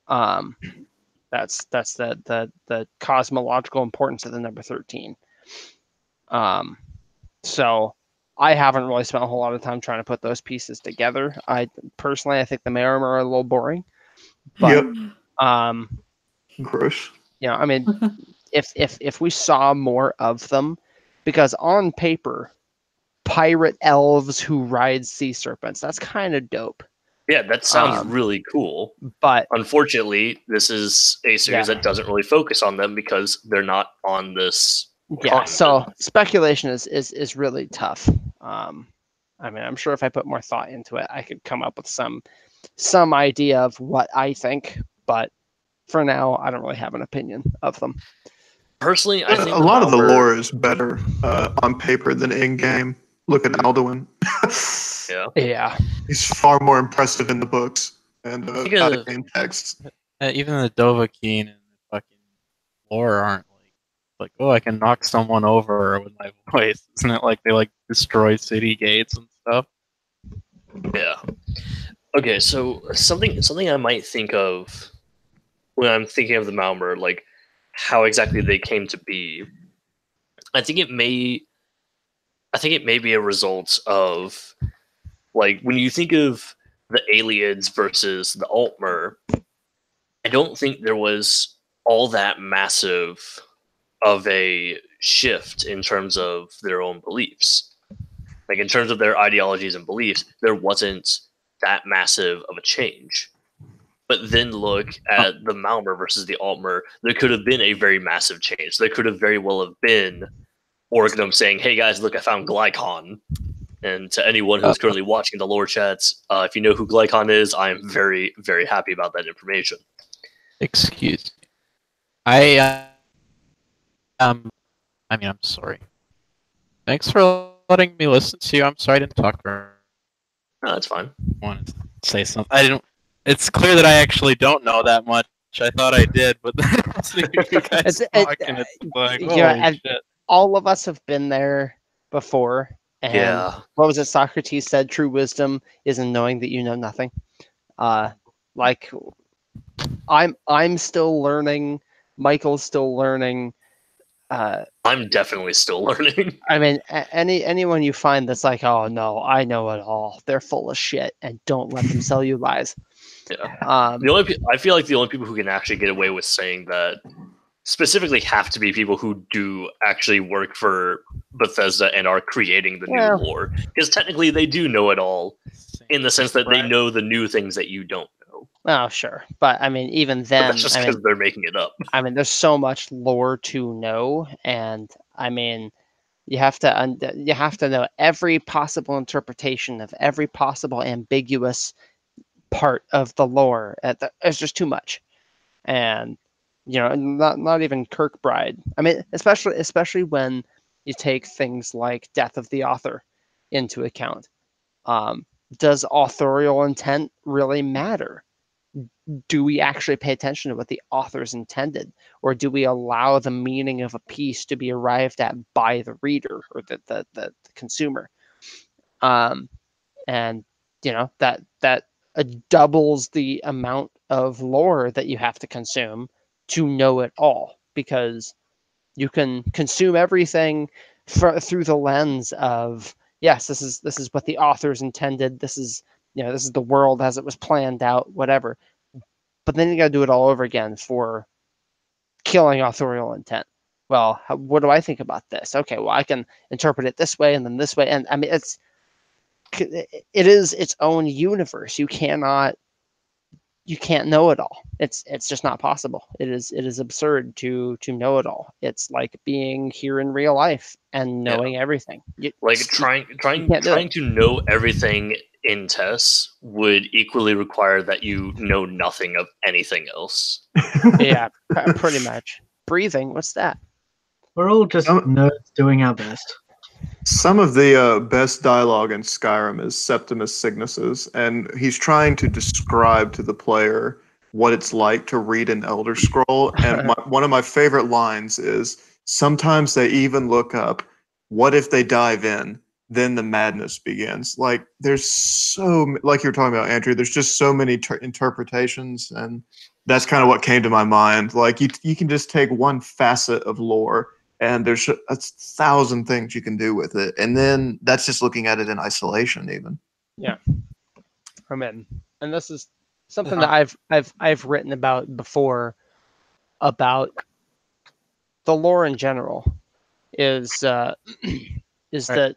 That's the cosmological importance of the number 13. So I haven't really spent a whole lot of time trying to put those pieces together. I think the Merum are a little boring, but Gross. I mean, if we saw more of them, because on paper, pirate elves who ride sea serpents, that's kind of dope. Yeah, that sounds really cool. But unfortunately, this is a series that doesn't really focus on them because they're not on this. Yeah, so speculation is really tough. I mean, I'm sure if I put more thought into it, I could come up with some idea of what I think. But for now, I don't really have an opinion of them. Personally, I think a lot of the lore is better on paper than in game. Look at Alduin. Yeah, he's far more impressive in the books and not in text. Even the Dovahkiin and the fucking lore aren't like, oh, I can knock someone over with my voice. Isn't it like they like destroy city gates and stuff? Yeah. Okay, so something I might think of when I'm thinking of the Malmer, like how exactly they came to be. I think it may be a result of, like, when you think of the Aliens versus the Altmer, I don't think there was all that massive of a shift in terms of their own beliefs. Like, in terms of their ideologies and beliefs, there wasn't that massive of a change. But then look at the Malmer versus the Altmer. There could have been a very massive change. There could have very well have been Orgnum saying, "Hey guys, look, I found Glycon." And to anyone who's currently watching the Lorechat, if you know who Glycon is, I am very, very happy about that information. Excuse me. I mean, I'm sorry. Thanks for letting me listen to you. I'm sorry I didn't talk for. No, that's fine. I wanted to say something. I didn't. It's clear that I actually don't know that much. I thought I did, but listening to you guys talking, it's like, holy shit. All of us have been there before. And what was it Socrates said? True wisdom is in knowing that you know nothing. Like, I'm still learning. Michael's still learning. I'm definitely still learning. I mean, anyone you find that's like, oh no, I know it all. They're full of shit, and don't let them sell you lies. Yeah. I feel like the only people who can actually get away with saying that specifically have to be people who do actually work for Bethesda and are creating the new lore, because technically they do know it all, in the sense that they know the new things that you don't know. Oh, sure, but I mean, even then, that's just because they're making it up. I mean, there's so much lore to know, and I mean, you have to know every possible interpretation of every possible ambiguous part of the lore. It's just too much, and not even Kirkbride. I mean, especially when you take things like death of the author into account. Does authorial intent really matter? Do we actually pay attention to what the authors intended, or do we allow the meaning of a piece to be arrived at by the reader or the consumer? And that doubles the amount of lore that you have to consume to know it all, because you can consume everything through the lens of, yes, this is what the authors intended. This is the world as it was planned out, whatever. But then you got to do it all over again for killing authorial intent. Well, what do I think about this? Okay, well, I can interpret it this way and then this way, and I mean, it is its own universe. You can't know it all. It's just not possible. It is absurd to know it all. It's like being here in real life and knowing everything. Trying to know everything in TES would equally require that you know nothing of anything else. Yeah, pretty much. Breathing, what's that? We're all just nerds doing our best. Some of the best dialogue in Skyrim is Septimus Signus's, and he's trying to describe to the player what it's like to read an Elder Scroll. And one of my favorite lines is, sometimes they even look up, what if they dive in? Then the madness begins. Like, there's like you were talking about, Andrew, there's just so many interpretations, and that's kind of what came to my mind. Like, you can just take one facet of lore And there's a 1,000 things you can do with it. And then that's just looking at it in isolation, even. Yeah. I mean, and this is something that I've written about before about the lore in general is that Just want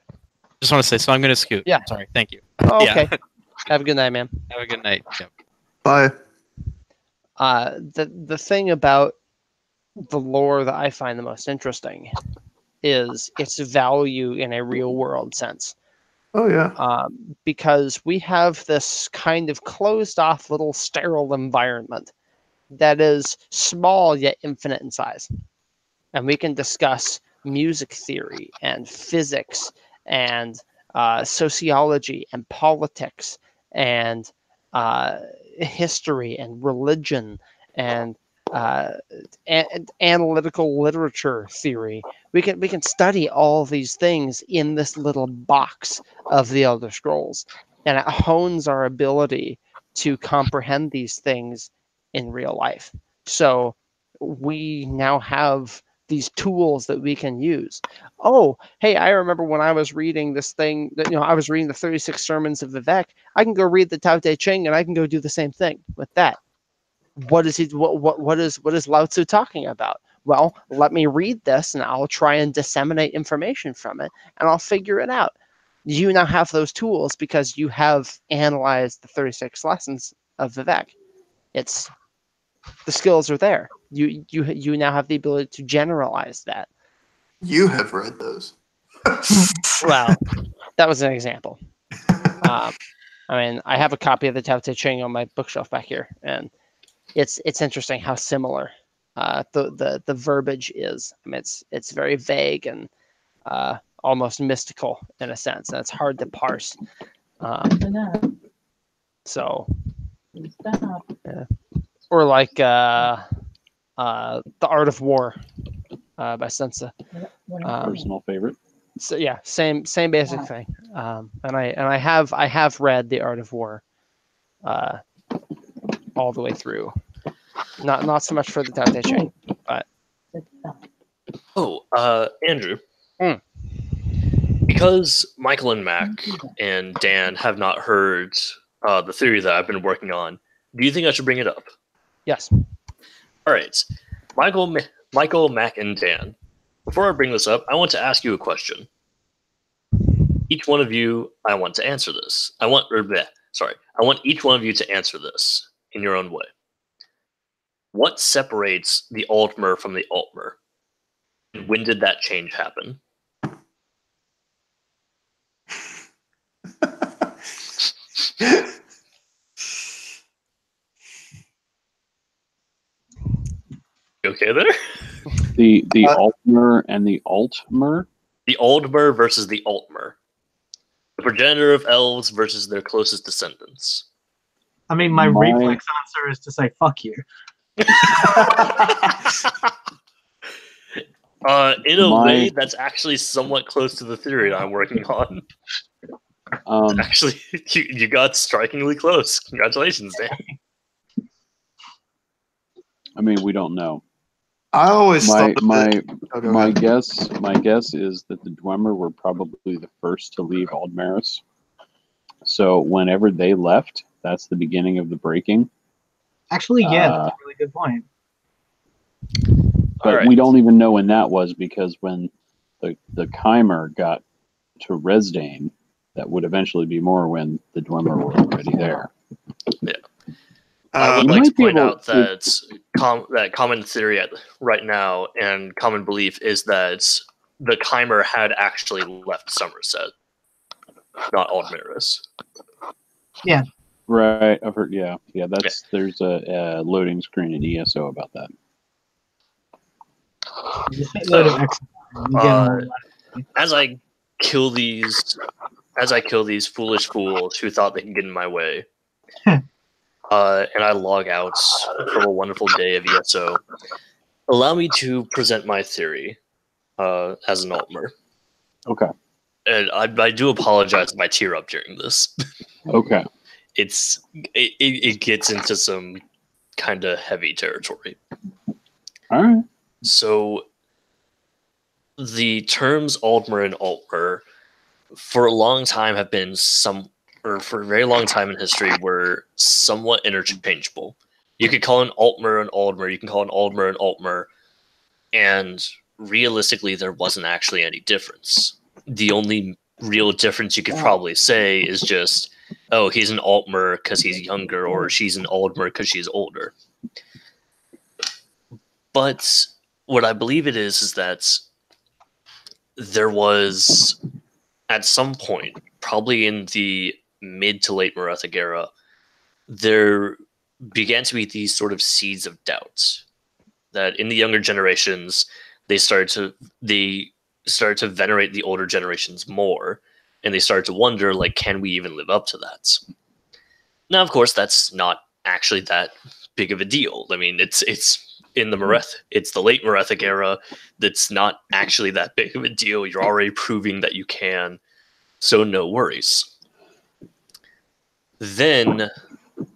to say, so I'm going to scoot. Yeah. Sorry. Thank you. oh, Yeah. okay. Have a good night, man. Have a good night. Yep. Bye. The thing about the lore that I find the most interesting is its value in a real world sense. Oh, yeah. Because we have this kind of closed off little sterile environment that is small yet infinite in size. And we can discuss music theory and physics and sociology and politics and history and religion and analytical literature theory. We can study all these things in this little box of the Elder Scrolls, and it hones our ability to comprehend these things in real life. So we now have these tools that we can use. Oh, hey, I remember when I was reading this thing that, I was reading the 36 sermons of Vivek. I can go read the Tao Te Ching and I can go do the same thing with that. What is Lao Tzu talking about? Well, let me read this and I'll try and disseminate information from it and I'll figure it out. You now have those tools because you have analyzed the 36 lessons of Vivek. The skills are there. You now have the ability to generalize that. You have read those. Well, that was an example. I mean, I have a copy of the Tao Te Ching on my bookshelf back here, and it's interesting how similar the verbiage is. I mean, it's very vague and almost mystical in a sense, and it's hard to parse. So, yeah. Or like The Art of War by Sensa. Personal favorite. So yeah, same basic thing. And I have read The Art of War all the way through. Not so much for the Tao Te Ching, but Andrew. Because Michael and Mac and Dan have not heard the theory that I've been working on, do you think I should bring it up? yes. All right, Michael, Mac, and Dan. Before I bring this up, I want to ask you a question. Each one of you, I want to answer this. I want each one of you to answer this in your own way. What separates the Altmer from the Altmer? And when did that change happen? You okay there? The Altmer and the Altmer? The Aldmer versus the Altmer. The progenitor of elves versus their closest descendants. I mean, my reflex answer is to say "fuck you." In a way, that's actually somewhat close to the theory I'm working on. Actually, you got strikingly close. Congratulations, Dan. I mean, we don't know. I always my thought guess is that the Dwemer were probably the first to leave Aldmaris. So whenever they left, that's the beginning of the breaking. Actually, yeah, that's a really good point. But we don't even know when that was, because when the Chimer got to Resdane, that would eventually be more when the Dwemer were already there. Yeah. I would You like to might be point able out that that common theory right now and common belief is that the Chimer had actually left Somerset, not Aldmaris. Yeah. Right. I've heard. Yeah. There's a loading screen in ESO about that. As I kill these foolish fools who thought they could get in my way, and I log out from a wonderful day of ESO, allow me to present my theory as an Altmer. Okay. And I do apologize if I tear up during this. Okay. It gets into some kind of heavy territory. All right. So the terms Aldmer and Altmer for a long time have been for a very long time in history were somewhat interchangeable. You could call an Altmer an Aldmer, you can call an Aldmer an Altmer, and realistically there wasn't actually any difference. The only real difference you could probably say is just, oh, he's an Altmer because he's younger, or she's an Aldmer because she's older. But what I believe it is that there was, at some point, probably in the mid to late Merethic era, there began to be these sort of seeds of doubt that in the younger generations they started to venerate the older generations more, and they started to wonder, like, can we even live up to that? Now, of course, that's not actually that big of a deal. I mean, it's in the it's the late Merethic era. That's not actually that big of a deal. You're already proving that you can, so no worries. Then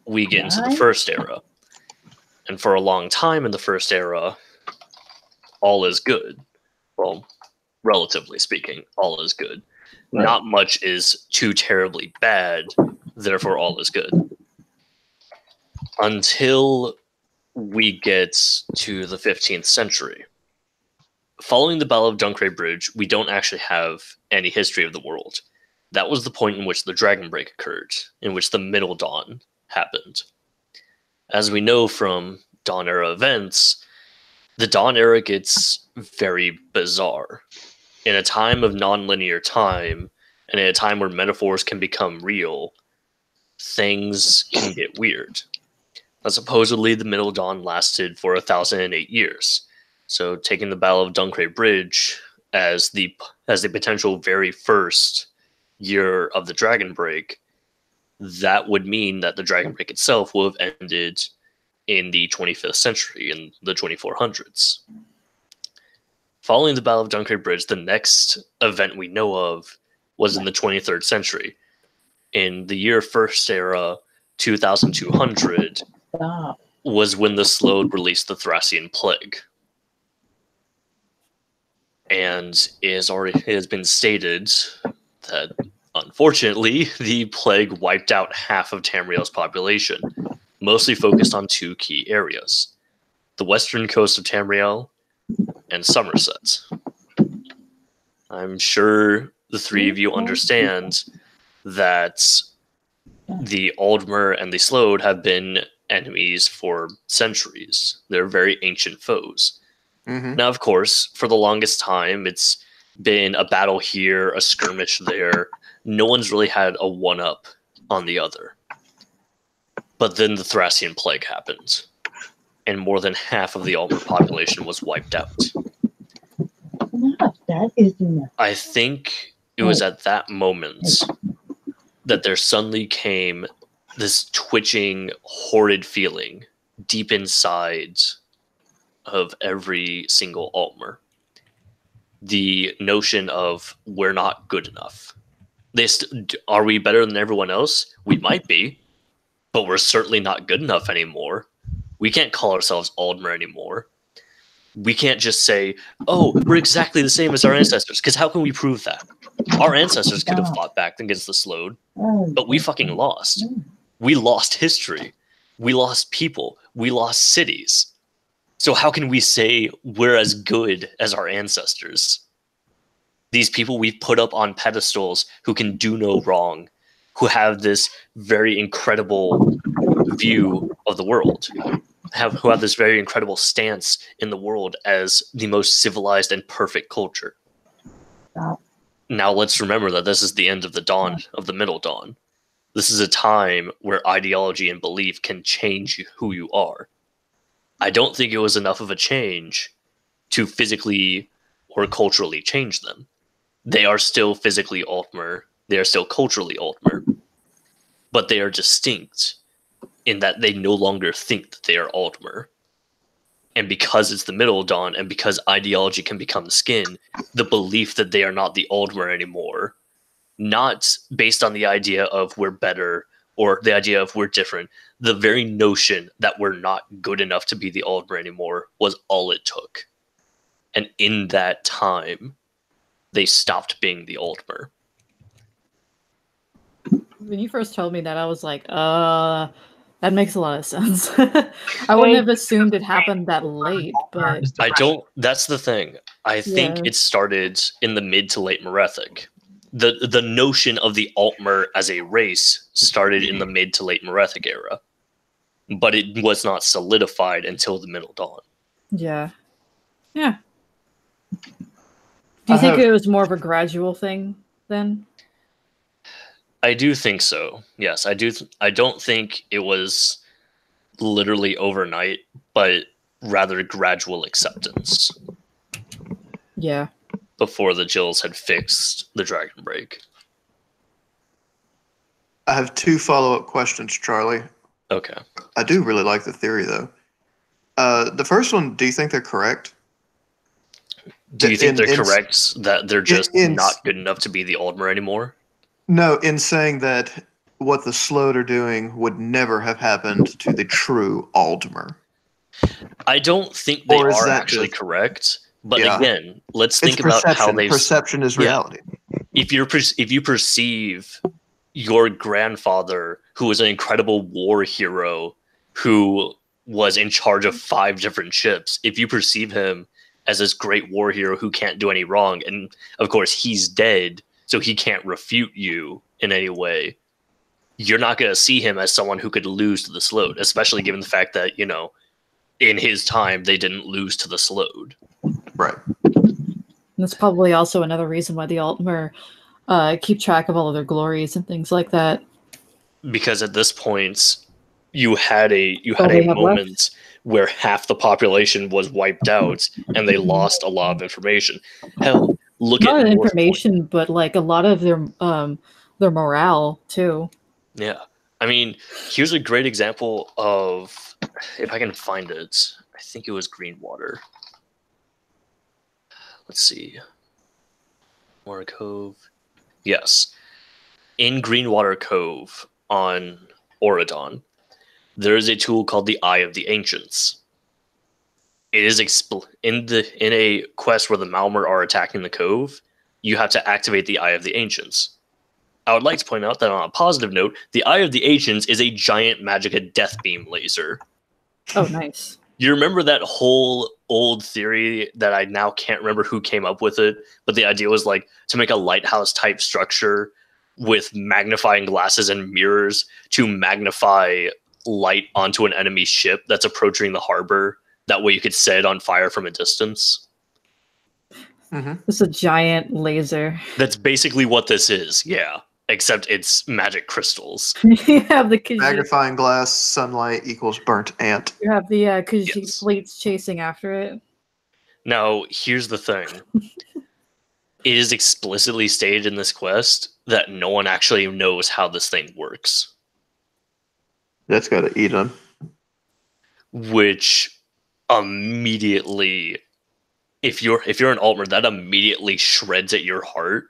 we get into the First Era. And for a long time in the First Era, all is good. Well, relatively speaking, all is good. Right. Not much is too terribly bad, therefore all is good. Until we get to the 15th century. Following the Battle of Dunkray Bridge, we don't actually have any history of the world. That was the point in which the Dragon Break occurred, in which the Middle Dawn happened. As we know from Dawn Era events, the Dawn Era gets very bizarre. In a time of non-linear time, and in a time where metaphors can become real, things can get weird. Now, supposedly, the Middle Dawn lasted for 1,008 years. So, taking the Battle of Dunkray Bridge as the potential very first year of the Dragon Break, that would mean that the Dragon Break itself will have ended in the 25th century, in the 2400s. Following the Battle of Dunkray Bridge, the next event we know of was in the 23rd century. In the year First Era, 2200, was when the Slode released the Thracian Plague. And it has been stated that, unfortunately, the plague wiped out half of Tamriel's population, mostly focused on two key areas: the western coast of Tamriel and Somerset. I'm sure the three of you understand that the Aldmer and the Slode have been enemies for centuries. They're very ancient foes. Mm-hmm. Now, of course, for the longest time, it's been a battle here, a skirmish there. No one's really had a one-up on the other. But then the Thracian Plague happened, and more than half of the Aldmer population was wiped out. I think it was at that moment that there suddenly came this twitching, horrid feeling deep inside of every single Altmer. The notion of, we're not good enough. Are we better than everyone else? We might be, but we're certainly not good enough anymore. We can't call ourselves Aldmer anymore. We can't just say, oh, we're exactly the same as our ancestors, because how can we prove that? Our ancestors could have fought back against the Slode, but we fucking lost. We lost history. We lost people. We lost cities. So how can we say we're as good as our ancestors? These people we've put up on pedestals who can do no wrong, who have this very incredible view of the world, who have this very incredible stance in the world as the most civilized and perfect culture. Now let's remember that this is the end of the dawn, of the Middle Dawn. This is a time where ideology and belief can change who you are. I don't think it was enough of a change to physically or culturally change them. They are still physically Altmer. They are still culturally Altmer. But they are distinct in that they no longer think that they are Altmer. And because it's the Middle Dawn, and because ideology can become skin, the belief that they are not the Aldmer anymore, not based on the idea of we're better or the idea of we're different, the very notion that we're not good enough to be the Aldmer anymore was all it took. And in that time, they stopped being the Altmer. When you first told me that, I was like, that makes a lot of sense. I wouldn't have assumed it happened that late, but I don't. That's the thing. I think Yeah. it started in the mid to late Merethic. The notion of the Altmer as a race started in the mid to late Merethic era, but it was not solidified until the Middle Dawn. yeah. Do you think it was more of a gradual thing then? I do think so. Yes, I do. I don't think it was literally overnight, but rather gradual acceptance Yeah. before the Jills had fixed the Dragon Break. I have 2 follow-up questions, Charlie. Okay. I do really like the theory, though. The first one, do you think they're correct? Do you think In- they're in- correct that they're just in- not good enough to be the Aldmer anymore? No, in saying that what the Slode are doing would never have happened to the true Aldmer. I don't think they Or is are that actually just- correct. But Yeah. again, let's It's think about how perception. they. Perception is Yeah. reality. If you perceive your grandfather, who was an incredible war hero, who was in charge of 5 different ships, if you perceive him as this great war hero who can't do any wrong, and of course he's dead, so he can't refute you in any way, you're not going to see him as someone who could lose to the Slode, especially given the fact that, in his time, they didn't lose to the Slode. Right. And that's probably also another reason why the Altmer keep track of all of their glories and things like that. Because at this point, you had a they have moment where half the population was wiped out, and they lost a lot of information. Hell, look Not at North information, but like a lot of their morale too. Yeah. I mean, here's a great example of, if I can find it, I think it was Greenwater. Let's see. Greenwater Cove. Yes. In Greenwater Cove on Auradon, there is a tool called the Eye of the Ancients. It is in a quest where the Malmer are attacking the cove, you have to activate the Eye of the Ancients. I would like to point out that on a positive note, the Eye of the Ancients is a giant Magicka death beam laser. Oh, nice. You remember that whole old theory that I now can't remember who came up with it, but the idea was like to make a lighthouse type structure with magnifying glasses and mirrors to magnify light onto an enemy ship that's approaching the harbor. That way you could set it on fire from a distance. Mm-hmm. It's a giant laser. That's basically what this is, yeah. Except it's magic crystals. You have the Khajiit. Magnifying glass, sunlight equals burnt ant. You have the Khajiit Yes. fleets chasing after it. Now, here's the thing. It is explicitly stated in this quest that no one actually knows how this thing works. That's got to eat them. Which immediately, if you're an Altmer, that immediately shreds at your heart.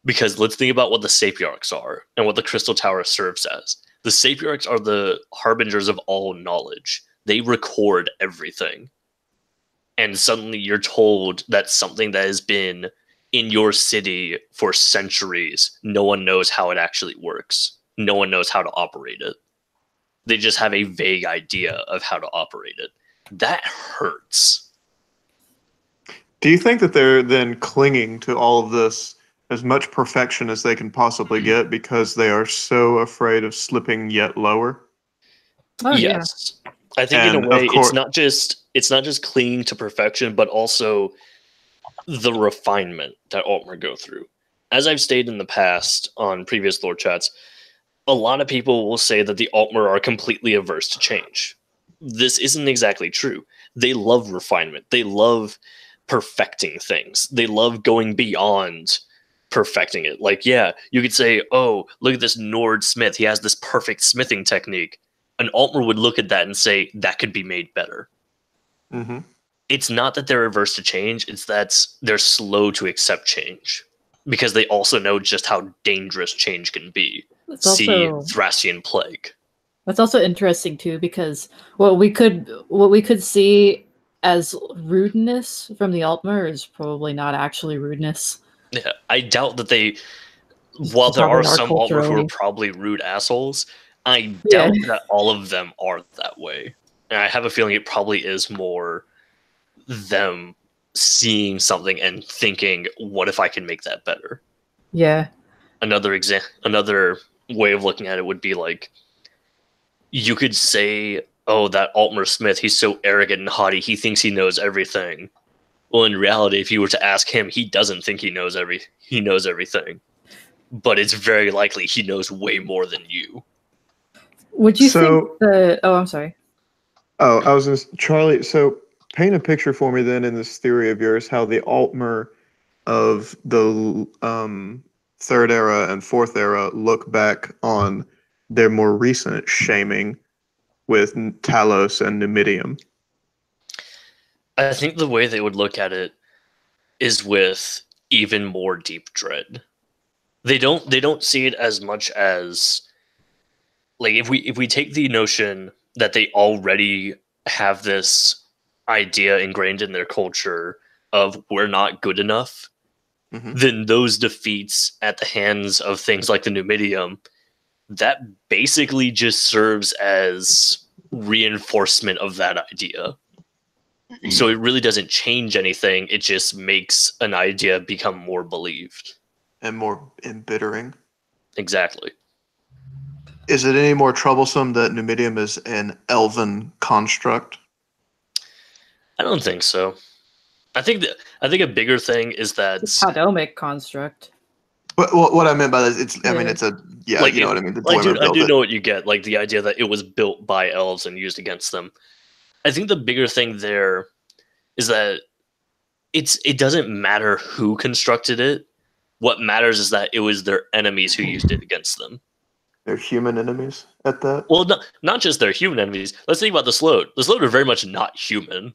Because let's think about what the Sapiarchs are and what the Crystal Tower serves as. The Sapiarchs are the harbingers of all knowledge. They record everything. And suddenly you're told that something that has been in your city for centuries, no one knows how it actually works. No one knows how to operate it. They just have a vague idea of how to operate it. That hurts. Do you think that they're then clinging to all of this as much perfection as they can possibly get because they are so afraid of slipping yet lower? Oh, Yes. I think in And, a of way course- it's not just clinging to perfection, but also the refinement that Altmer go through. As I've stated in the past on previous lore chats, a lot of people will say that the Altmer are completely averse to change. This isn't exactly true. They love refinement. They love perfecting things. They love going beyond perfecting it. Like, yeah, you could say, oh, look at this Nord smith. He has this perfect smithing technique. An Altmer would look at that and say, that could be made better. Mm-hmm. It's not that they're averse to change. It's that they're slow to accept change. Because they also know just how dangerous change can be. It's See also Thracian Plague. that's also interesting too, because what we could see as rudeness from the Altmer is probably not actually rudeness. Yeah, I doubt that they. Just While there probably are not some Altmer who are culturally. probably rude assholes, I Yeah. doubt that all of them are that way. And I have a feeling it probably is more them seeing something and thinking, "What if I can make that better?" Yeah. Another way of looking at it would be like, you could say, "Oh, that Altmer Smith, he's so arrogant and haughty. He thinks he knows everything." Well, in reality, if you were to ask him, he doesn't think he knows everything. But it's very likely he knows way more than you. Would you So- think the? Oh, I'm sorry. Oh, I was just Charlie. So paint a picture for me then in this theory of yours, how the Altmer of the third era and fourth era look back on their more recent shaming with Talos and Numidium. I think the way they would look at it is with even more deep dread. They don't see it as much as, like, if we take the notion that they already have this idea ingrained in their culture of we're not good enough, then those defeats at the hands of things like the Numidium, that basically just serves as reinforcement of that idea. So it really doesn't change anything. It just makes an idea become more believed. And more embittering. Exactly. Is it any more troublesome that Numidium is an elven construct? I don't think so. I think a bigger thing is that It's a Podomic construct. But what I meant by that is it's I mean Yeah. it's a yeah, like, you know what I mean. The I Dwemer do built it. know what you get, like the idea that it was built by elves and used against them. I think the bigger thing there is that it doesn't matter who constructed it. What matters is that it was their enemies who used it against them. They're human enemies at that. Well, not just their human enemies. Let's think about the Slode. The Slode are very much not human,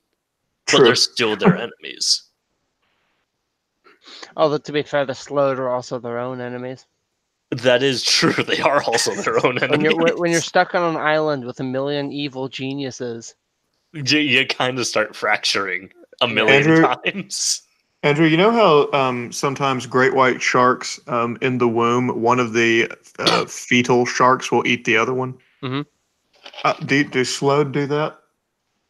but True. they're still their enemies. Although, to be fair, the Slode are also their own enemies. That is true. They are also their own enemies. When you're stuck on an island with a million evil geniuses, you kind of start fracturing a million Andrew- times. Andrew, you know how sometimes great white sharks in the womb, one of the fetal sharks will eat the other one? Mhm. Do Slode do that?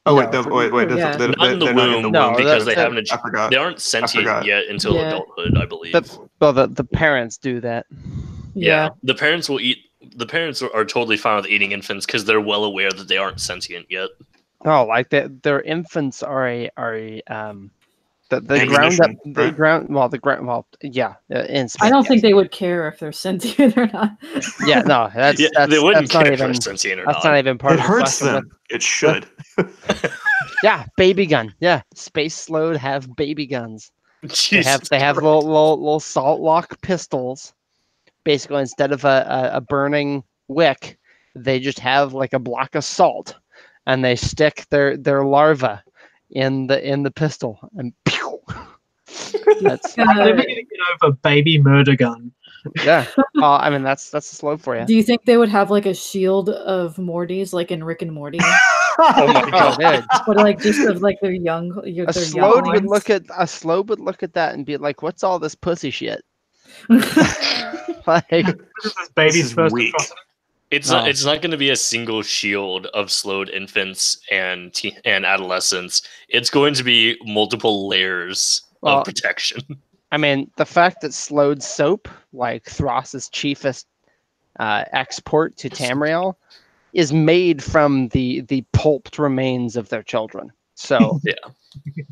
Oh, No. wait. Yeah. They're Not in the not womb, in the No, womb because they that- haven't. I forgot. They aren't sentient forgot. yet until Yeah. adulthood, I believe. the parents do that. Yeah, the parents will eat. The parents are totally fine with eating infants because they're well aware that they aren't sentient yet. Oh, like their infants are a the ground up Ammunition, the right? ground yeah in space, I don't yes. think they would care if they're sentient or not. Yeah, no, that's Yeah, that's they wouldn't that's not care if even they're sentient or that's not. not even part It of the hurts question. them. It should. Yeah, baby gun. Yeah, Space Slode have baby guns. Jesus They have Christ. little salt lock pistols. Basically, instead of a burning wick, they just have like a block of salt, and they stick their larva in the pistol, and pew. That's I'm never gonna get over baby murder gun. yeah. I mean that's the Slode for you. Do you think they would have like a shield of Mortys, like in Rick and Morty, Oh my Oh, god. dude. but like just of like their young, their A young Slode would ones? look at that and be like, "What's all this pussy shit?" Like, This is baby's This is first weak. atrocity. It's No. not. It's not going to be a single shield of slowed infants and and adolescents. It's going to be multiple layers Well, of protection. I mean, the fact that Slode soap, like Thros's chiefest export to Tamriel, is made from the pulped remains of their children. So Yeah.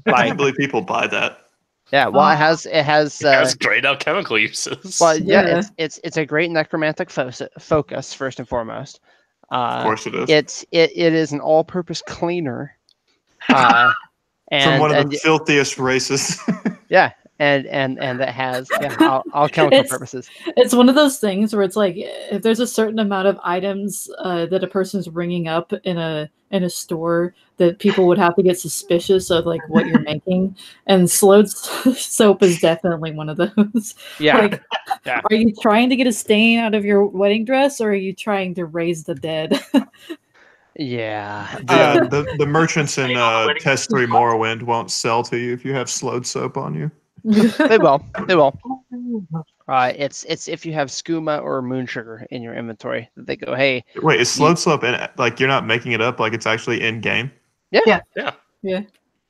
I can't believe people buy that. yeah, well, it has It has great alchemical uses. well, yeah, Yeah. it's a great necromantic focus first and foremost. Of course it is. It is an all-purpose cleaner. And From one of and the filthiest races. yeah, and that has alchemical It's- purposes. It's one of those things where it's like if there's a certain amount of items that a person's bringing up in a store that people would have to get suspicious of like what you're making, and Slode's soap is definitely one of those. Yeah, Like, Yeah. are you trying to get a stain out of your wedding dress, or are you trying to raise the dead? Yeah. The merchants in Test 3 Morrowind won't sell to you if you have slowed soap on you. They will. They will. It's if you have skooma or moon sugar in your inventory that they go, hey. Wait, is slowed soap in like you're not making it up? Like it's actually in game? Yeah.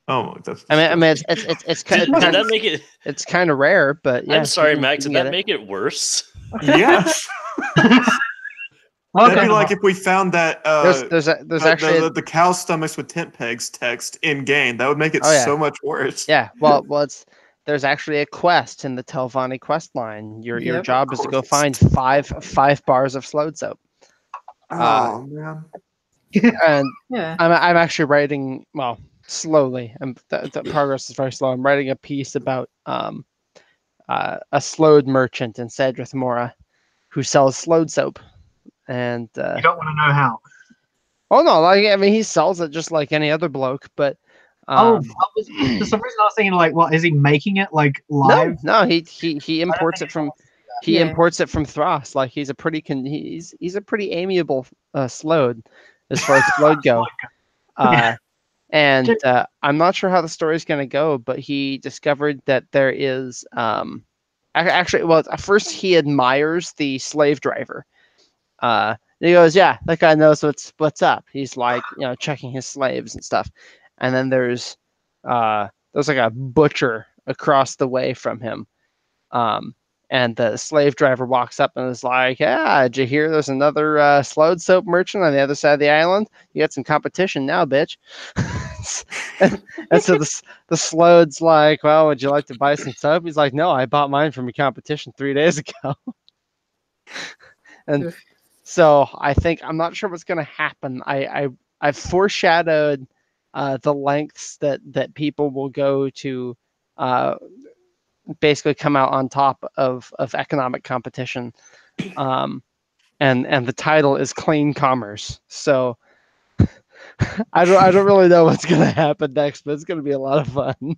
Oh, that's. I mean, it's Did that make it? It's kind of rare, but yeah. I'm sorry, Max. Did that make it worse? Yes. That'd be like if we found that there's actually the cow stomachs with tent pegs text in game. That would make it so much worse. Yeah, well, there's actually a quest in the Telvanni quest line. Your job is to go find five bars of slowed soap. Oh man. And I'm actually writing slowly. The progress is very slow. I'm writing a piece about a slowed merchant in Cedrith Mora who sells slowed soap. And you don't want to know how. Oh no, like I mean, he sells it just like any other bloke, but. For some reason I was thinking like, what is he making it like live? No, he imports it from imports it from Thras. Like he's a pretty he's a pretty amiable slowed as far as slowed go. And I'm not sure how the story's going to go, but he discovered that there is actually, well, at first he admires the slave driver. He goes, yeah, that guy knows what's up. He's like, checking his slaves and stuff. And then there's like a butcher across the way from him. And the slave driver walks up and is like, yeah, did you hear there's another slowed soap merchant on the other side of the island? You got some competition now, bitch. and so the slowed's like, well, would you like to buy some soap? He's like, no, I bought mine from a competition 3 days ago. And so I'm not sure what's going to happen. I've foreshadowed the lengths that people will go to basically come out on top of economic competition. And the title is Clean Commerce. So I don't really know what's going to happen next, but it's going to be a lot of fun.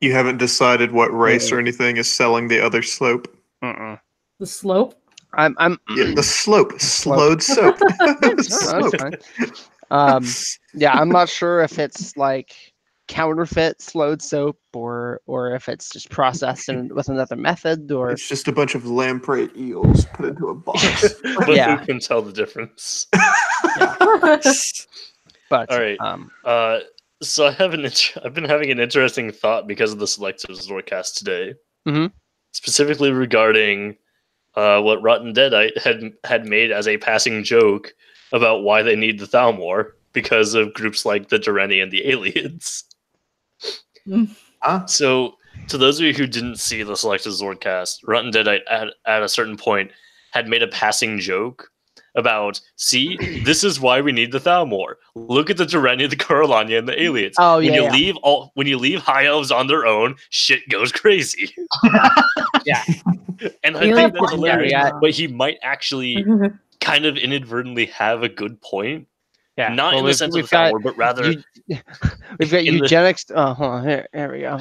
You haven't decided what race or anything is selling the other slope? The slope? The slope. Slowed soap. Slope. I'm not sure if it's like counterfeit slowed soap or if it's just processed with another method, or it's just a bunch of lamprey eels put into a box. But who can tell the difference? But all right. So I've been having an interesting thought because of the selective Zorcast today, specifically regarding what Rotten Deadite had made as a passing joke about why they need the Thalmor because of groups like the Dureni and the aliens. So, to those of you who didn't see the selected Zordcast, Rotten Deadite at a certain point had made a passing joke about, see, this is why we need the Thalmor. Look at the Dureni, the Coralania, and the aliens. Oh, when you leave high elves on their own, shit goes crazy. And I think that's hilarious. But he might actually kind of inadvertently have a good point. Yeah, not in the sense of the Thalmor, but rather we've got eugenics. Hold on, here we go.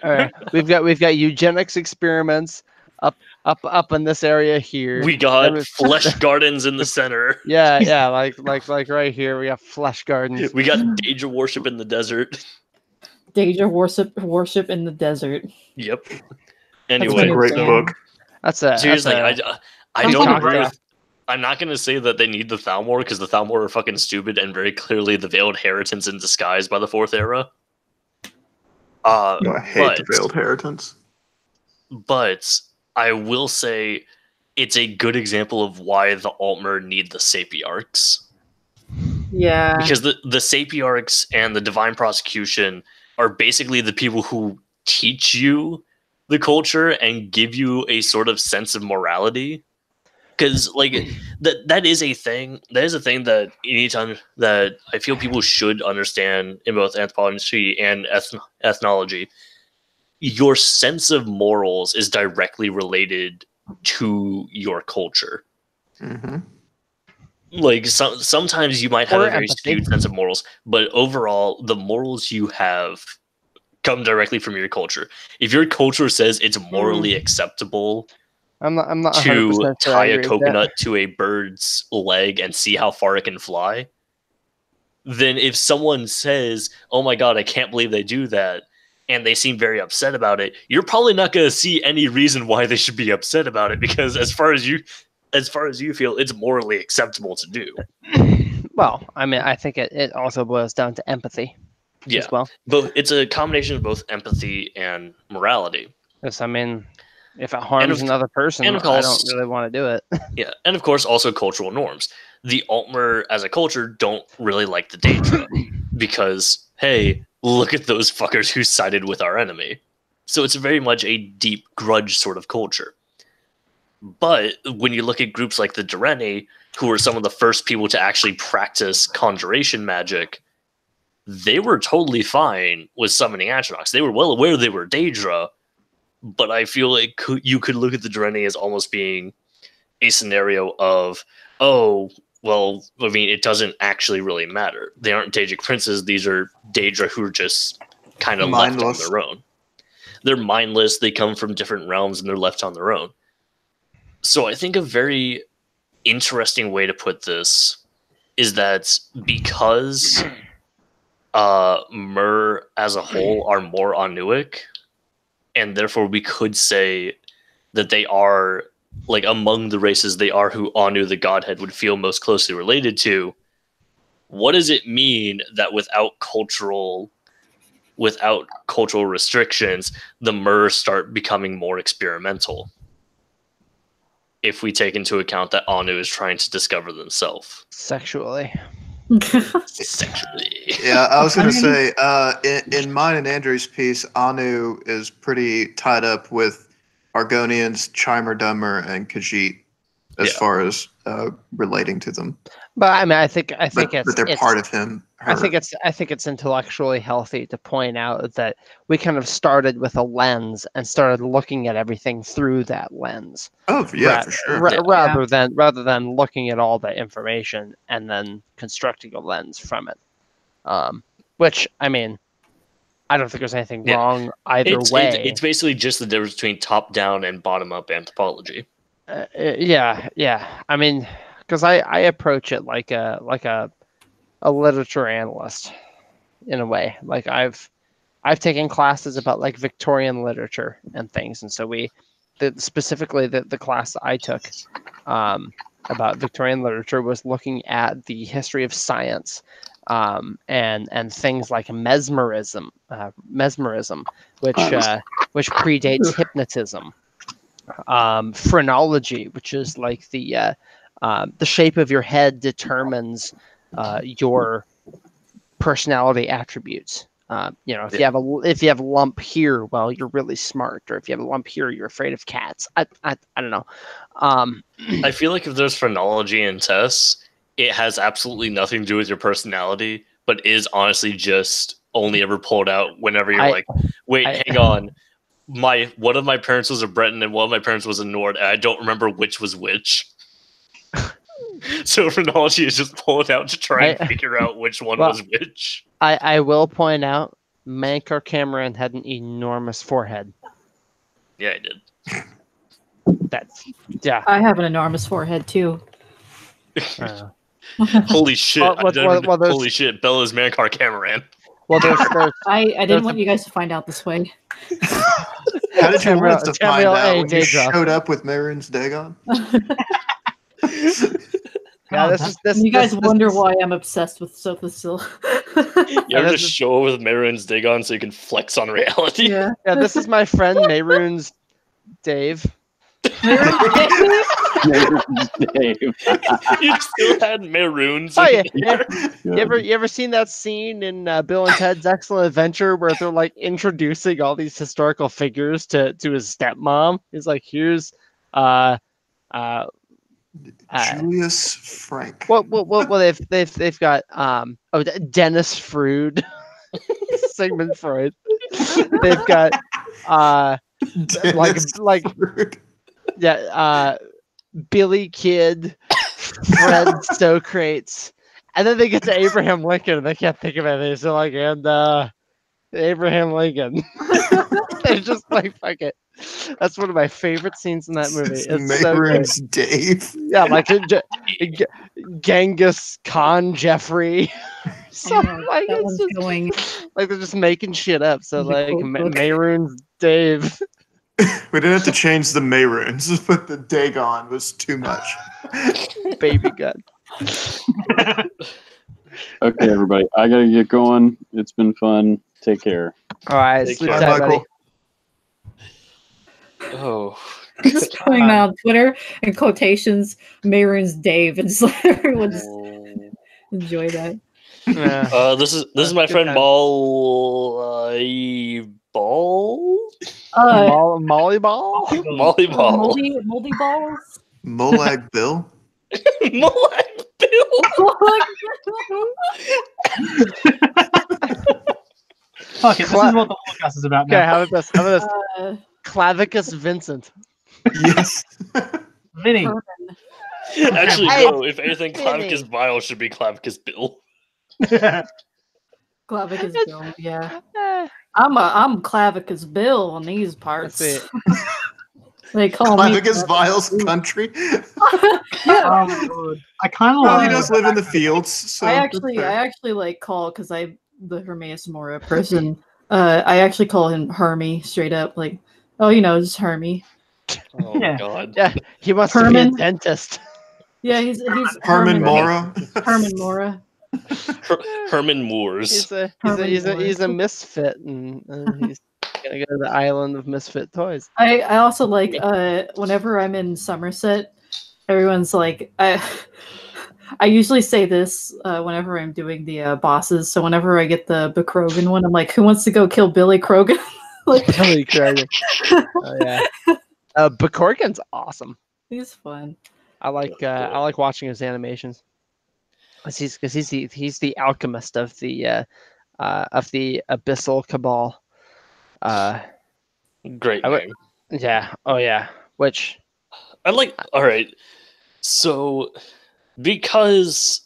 All right, we've got eugenics experiments up in this area here. We got flesh gardens in the center. Yeah, like right here we got flesh gardens. We got Daedra worship in the desert. Daedra worship in the desert. Yep. Anyway, that's a great book. Seriously, I don't agree with. I'm not going to say that they need the Thalmor because the Thalmor are fucking stupid and very clearly the Veiled Heritance in disguise by the Fourth Era. I hate the Veiled Heritance. But I will say it's a good example of why the Altmer need the Sapiarchs. Yeah. Because the Sapiarchs and the Divine Prosecution are basically the people who teach you the culture and give you a sort of sense of morality. Because like that is a thing. That is a thing that anytime that I feel people should understand in both anthropology and ethnology. Your sense of morals is directly related to your culture. Like sometimes you might have a very skewed sense of morals, but overall, the morals you have come directly from your culture. If your culture says it's morally acceptable. I'm not to tie a coconut to a bird's leg and see how far it can fly, then if someone says, "Oh my god, I can't believe they do that," and they seem very upset about it, you're probably not going to see any reason why they should be upset about it, because as far as you feel, it's morally acceptable to do. Well, I mean, I think it also boils down to empathy Yeah, as well. but it's a combination of both empathy and morality. Because, I mean, if it harms another person, and of I course- don't really want to do it. Yeah, and of course, also cultural norms. The Altmer, as a culture, don't really like the Daedra because, hey, look at those fuckers who sided with our enemy. So it's very much a deep grudge sort of culture. But when you look at groups like the Dureni, who were some of the first people to actually practice conjuration magic, they were totally fine with summoning Atronachs. They were well aware they were Daedra, but I feel like you could look at the Dureni as almost being a scenario of, oh, well, I mean, it doesn't actually really matter. They aren't Daedric princes. These are Daedra who are just kind of left on their own. They're mindless. They come from different realms, and they're left on their own. So I think a very interesting way to put this is that because Mer as a whole are more Anuic, and therefore we could say that they are, like, among the races, they are who Anu the Godhead would feel most closely related to. What does it mean that without cultural restrictions, the Mer start becoming more experimental? If we take into account that Anu is trying to discover themselves Sexually. Sexually. Yeah, I was going to say, in mine and Andrew's piece, Anu is pretty tied up with Argonians, Chimerdummer, and Khajiit as far as relating to them. But I mean, I think But they're part of him. I think it's intellectually healthy to point out that we kind of started with a lens and started looking at everything through that lens. Oh yeah, for sure. Rather than looking at all the information and then constructing a lens from it. Which, I mean, I don't think there's anything wrong either way. It's basically just the difference between top-down and bottom-up anthropology. Yeah. I mean, because I approach it like a literature analyst in a way. Like I've taken classes about like Victorian literature and things, and so specifically the class I took about Victorian literature was looking at the history of science and things like mesmerism, which predates hypnotism. Phrenology, which is like the shape of your head determines your personality attributes. If you have a lump here, well, you're really smart, or if you have a lump here, you're afraid of cats. I don't know. I feel like if there's phrenology in tests, it has absolutely nothing to do with your personality, but is honestly just only ever pulled out whenever you're hang on. One of my parents was a Breton and one of my parents was a Nord, and I don't remember which was which. So phrenology is just pulled out to try and figure out which one was which. I will point out, Mankar Cameron had an enormous forehead. Yeah, I did. I have an enormous forehead too. Holy shit! Holy shit! Bella's Mankar Cameron. Well, there's I didn't want you guys to find out this way. How did you want us to find out when you showed up with Mehrunes Dagon? Yeah, you guys wonder why I'm obsessed with Sophocil. You ever just show up with Mehrunes Dagon so you can flex on reality? Yeah. This is my friend Mehrunes Dave. You still had Mehrunes. Oh yeah. You ever seen that scene in Bill and Ted's Excellent Adventure where they're like introducing all these historical figures to his stepmom? He's like, here's Julius Frank. Well, they've got Dennis Freud, Sigmund Freud. They've got Billy Kidd, Fred Socrates, and then they get to Abraham Lincoln and they can't think of anything. So like, and Abraham Lincoln. They're just like, fuck it. That's one of my favorite scenes in that movie. It's so great. Dave. Yeah, like Genghis Khan, Jeffrey. So Oh, like that it's one's just going like they're just making shit up. So in the like quote book. Mayroon's Dave. We didn't have to change the Mayrunes, but the Dagon was too much. Baby gun. Okay, everybody, I gotta get going. It's been fun. Take care. All right, Take sleep care. Bye, tight, buddy. Michael. Oh, just putting that on Twitter in quotations, Mayron's Dave, and just let everyone just enjoy that. Yeah. this is my Good friend time. Ball. Ball. Molly ball. Molly Ball. Moldy balls. Molag Bill? Molag Bill. Fuck it, this is what the podcast is about Okay, now. how about this? How about this? Uh, Clavicus Vincent. Yes. Vinny. Herman. Actually, Hey, no. If anything, Vinny. Clavicus Vile should be Clavicus Bill. Clavicus Bill, yeah. Eh, I'm Clavicus Bill on these parts. see. They call me Clavicus Vile's country. yeah. Oh my god. I kind of Well, he love does live in the fields. So I that's actually fair. like call because I the Hermaeus Mora person. I actually call him Hermie straight up, like, oh, just Hermie. Oh my Yeah. god. Yeah, he wants Herman. to be a dentist. Yeah, he's Herman Mora. Herman Mora. Herman Moores. He's a misfit, and he's gonna go to the island of misfit toys. I also like whenever I'm in Somerset, everyone's like I usually say this whenever I'm doing the bosses. So whenever I get the Krogan one, I'm like, who wants to go kill Billy Krogan? Like, Billy Krogan. Oh yeah. Bakorgan's awesome. he's fun. I like watching his animations. He's the alchemist of the abyssal cabal. Great I would- name. Yeah. Oh yeah. Which I like. All right. So, because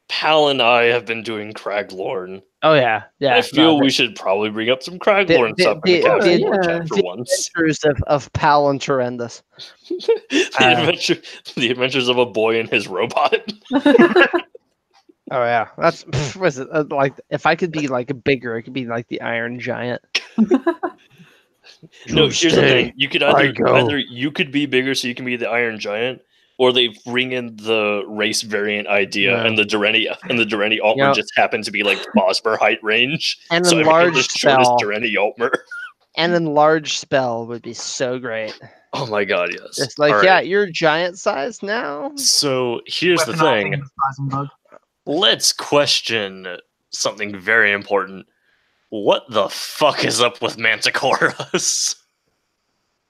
Pal and I have been doing Craglorn, oh yeah. Yeah. I feel no, we should probably bring up some Craglorn the- stuff in the the- Captain the- Lore yeah. chat for once. adventures of Pal and Torrendous. The adventures of a boy and his robot. Oh yeah, that's was it like if I could be like bigger, it could be like the Iron Giant. No, here's the thing: you could I go. either you could be bigger, so you can be the Iron Giant, or they bring in the race variant idea, Yeah. and the Dureni Altmer Yeah. just happen to be like Bosmer height range. An So I became the enlarged shortest spell. Dureni Altmer. An enlarged spell would be so great. Oh my god, yes! It's like, All yeah, right. you're giant size now. So here's the weaponizing thing: and disguising bug. let's question something very important. What the fuck is up with Manticoras?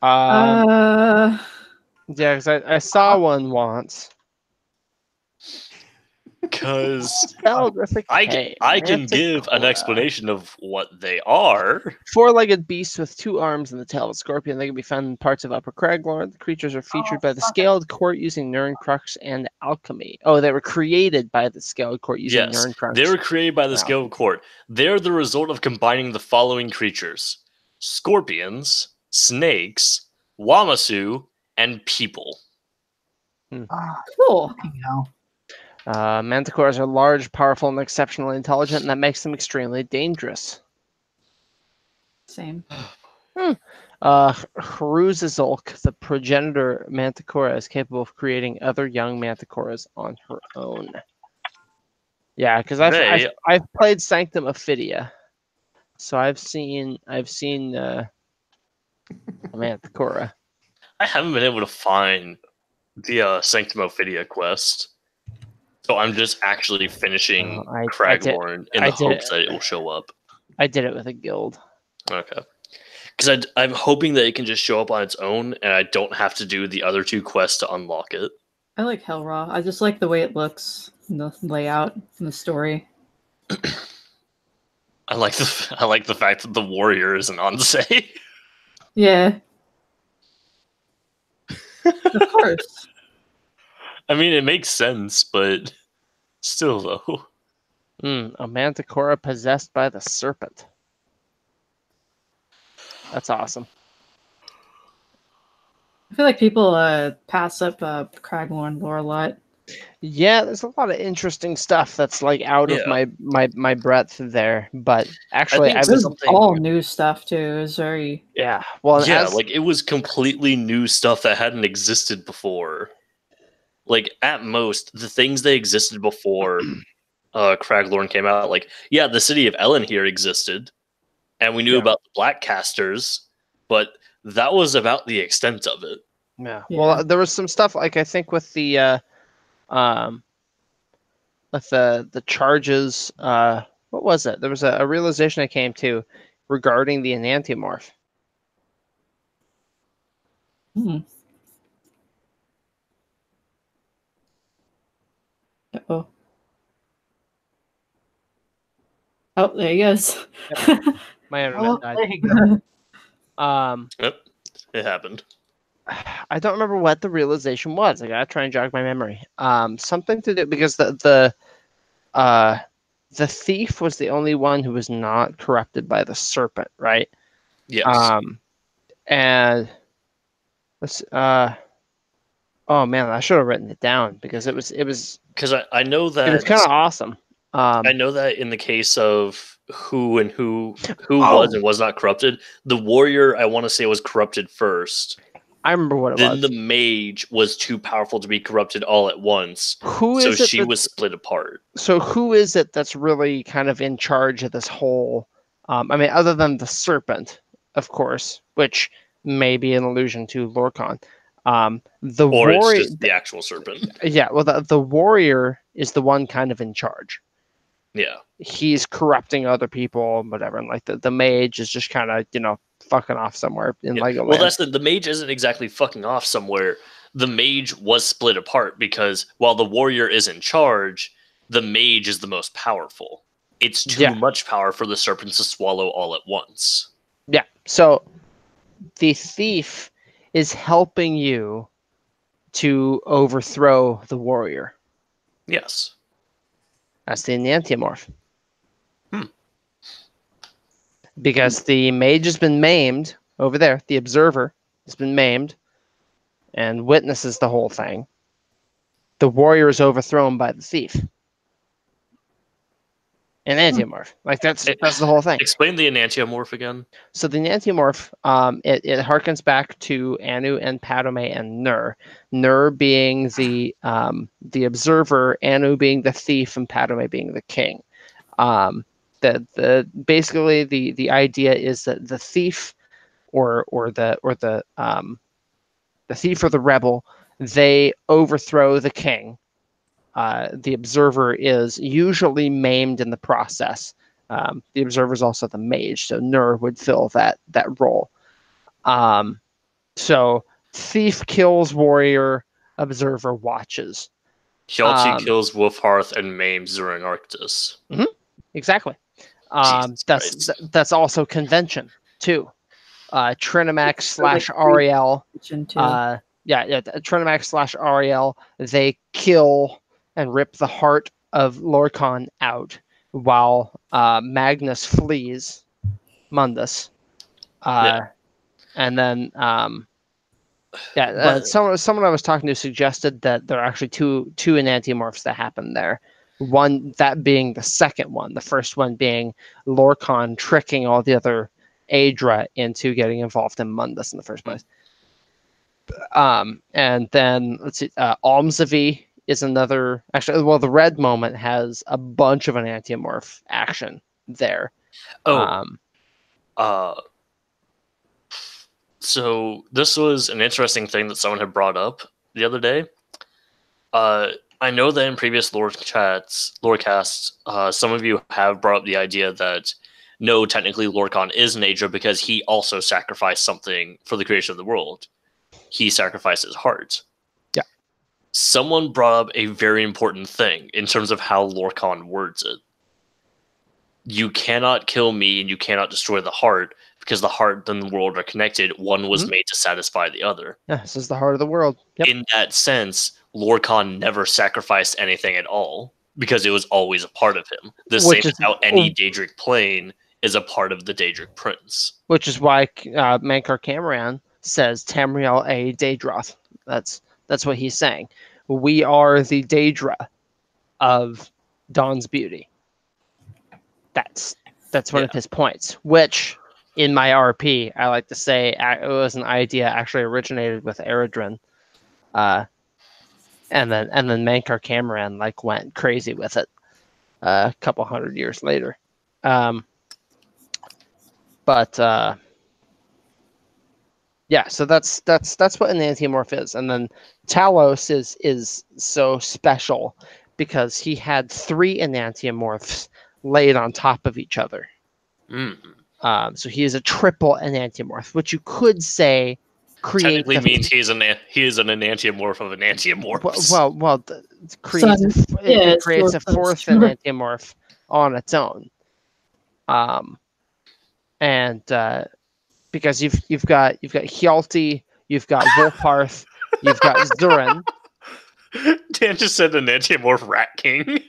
Yeah, because I saw one once. Because Spelled with a I K. can give an Manticora. explanation of what they are. Four-legged beasts with two arms and the tail of a scorpion. They can be found in parts of Upper Craglorn. The creatures are featured by the Scaled Court using Nurncrux and alchemy. Oh, they were created by the Scaled Court using Yes, Nurncrux. they were created by the Wow. Scale Court. They're the result of combining the following creatures: scorpions, snakes, Wamasu, and people. Cool. Fucking hell. Manticores are large, powerful, and exceptionally intelligent, and that makes them extremely dangerous. Same. Hruzazulk, the progenitor Manticora, is capable of creating other young Manticoras on her own. Yeah, because I've played Sanctum Ophidia, so I've seen Manticora. I haven't been able to find the Sanctum Ophidia quest, so I'm just actually finishing I did- Craglorn in I the did hopes it. that it will show up. I did it with a guild. Okay. Because I'm hoping that it can just show up on its own, and I don't have to do the other two quests to unlock it. I like Hellraw. I just like the way it looks, and the layout, and the story. I like the fact that the warrior is an Ansei. Yeah. Of course. I mean, it makes sense, but still, though. A Manticora possessed by the serpent. That's awesome. I feel like people pass up Craglorn lore a lot. Yeah, there's a lot of interesting stuff that's like out of Yeah. my breadth there. But actually, think I This was is something- all new stuff too. It was very yeah. Well, Yeah, as like it was completely new stuff that hadn't existed before. Like at most, the things that existed before Craglorn came out, like yeah, the city of Ellen here existed, and we knew Yeah. about the Black Casters, but that was about the extent of it. yeah. Yeah. Well, there was some stuff like I think with the um with the charges. What was it? There was a realization I came to regarding the enantiomorph. Hmm. Oh. Oh, there he goes. My internet Oh, died. there you go. Yep, it happened. I don't remember what the realization was. I gotta try and jog my memory. Something to do because the thief was the only one who was not corrupted by the serpent, right? Yes, And let's oh man, I should have written it down because it was because I know it was that kind of awesome. I know that in the case of who Oh! was and was not corrupted, the warrior I want to say was corrupted first. I remember what it Then was. the mage was too powerful to be corrupted all at once, Who so is it? she was split apart. So who is it that's really kind of in charge of this whole? I mean, other than the serpent, of course, which may be an allusion to Lorcan. The Or it's warrior, just the actual serpent. yeah. Well, the warrior is the one kind of in charge. Yeah. He's corrupting other people, whatever, and like the mage is just kind of fucking off somewhere in Yeah. Legoland. Well, that's the mage isn't exactly fucking off somewhere. The mage was split apart because while the warrior is in charge, the mage is the most powerful. It's too much power for the serpent to swallow all at once. Yeah. So the thief is helping you to overthrow the warrior. Yes. That's the enantiomorph. Hmm. Because the mage has been maimed over there. The observer has been maimed and witnesses the whole thing. The warrior is overthrown by the thief. Enantiomorph. Like that's the whole thing. Explain the enantiomorph again. So the enantiomorph, it harkens back to Anu and Padme and Nur. Nur being the observer, Anu being the thief, and Padme being the king. Basically the idea is that the thief or the thief or the rebel, they overthrow the king. The observer is usually maimed in the process. The observer is also the mage, so Nur would fill that role. So thief kills warrior, observer watches. Hjalti kills Wolfhearth and maims during Arctis. Exactly. That's also convention too. Trinimax / Ariel. Trinimax / Ariel. They kill and rip the heart of Lorcan out while Magnus flees Mundus. And then someone I was talking to suggested that there are actually two enantiomorphs that happen there. One that being the second one, the first one being Lorcan tricking all the other Aedra into getting involved in Mundus in the first place. And then let's see, Almsavy is another. Actually, well, the Red Moment has a bunch of enantiomorph action there. So this was an interesting thing that someone had brought up the other day. I know that in previous Lorecasts, some of you have brought up the idea that no, technically Lorcan is an Aedra because he also sacrificed something for the creation of the world. He sacrificed his heart. Yeah. Someone brought up a very important thing in terms of how Lorcan words it. You cannot kill me and you cannot destroy the heart because the heart and the world are connected. One was made to satisfy the other. Yeah, this is the heart of the world. Yep. In that sense, Lorcan never sacrificed anything at all because it was always a part of him. The same as how any Daedric plane is a part of the Daedric prince. Which is why Mankar Cameron says Tamriel a Daedroth. That's what he's saying. we are the Daedra of Dawn's Beauty. That's one of his points, which in my RP, I like to say it was an idea actually originated with Eredrin. And then Mankar Cameron like went crazy with it a couple hundred years later. Yeah, so that's what an Enantiomorph is. And then Talos is so special because he had 3 Enantiomorphs laid on top of each other. So he is a triple Enantiomorph, which you could say technically means he is an Enantiomorph of Enantiomorphs. Well, creates a 4th Enantiomorph on its own. Because you've got Hjalti, you've got Wolfhearth, you've got Zurin. Dan just said Enantiomorph Rat King.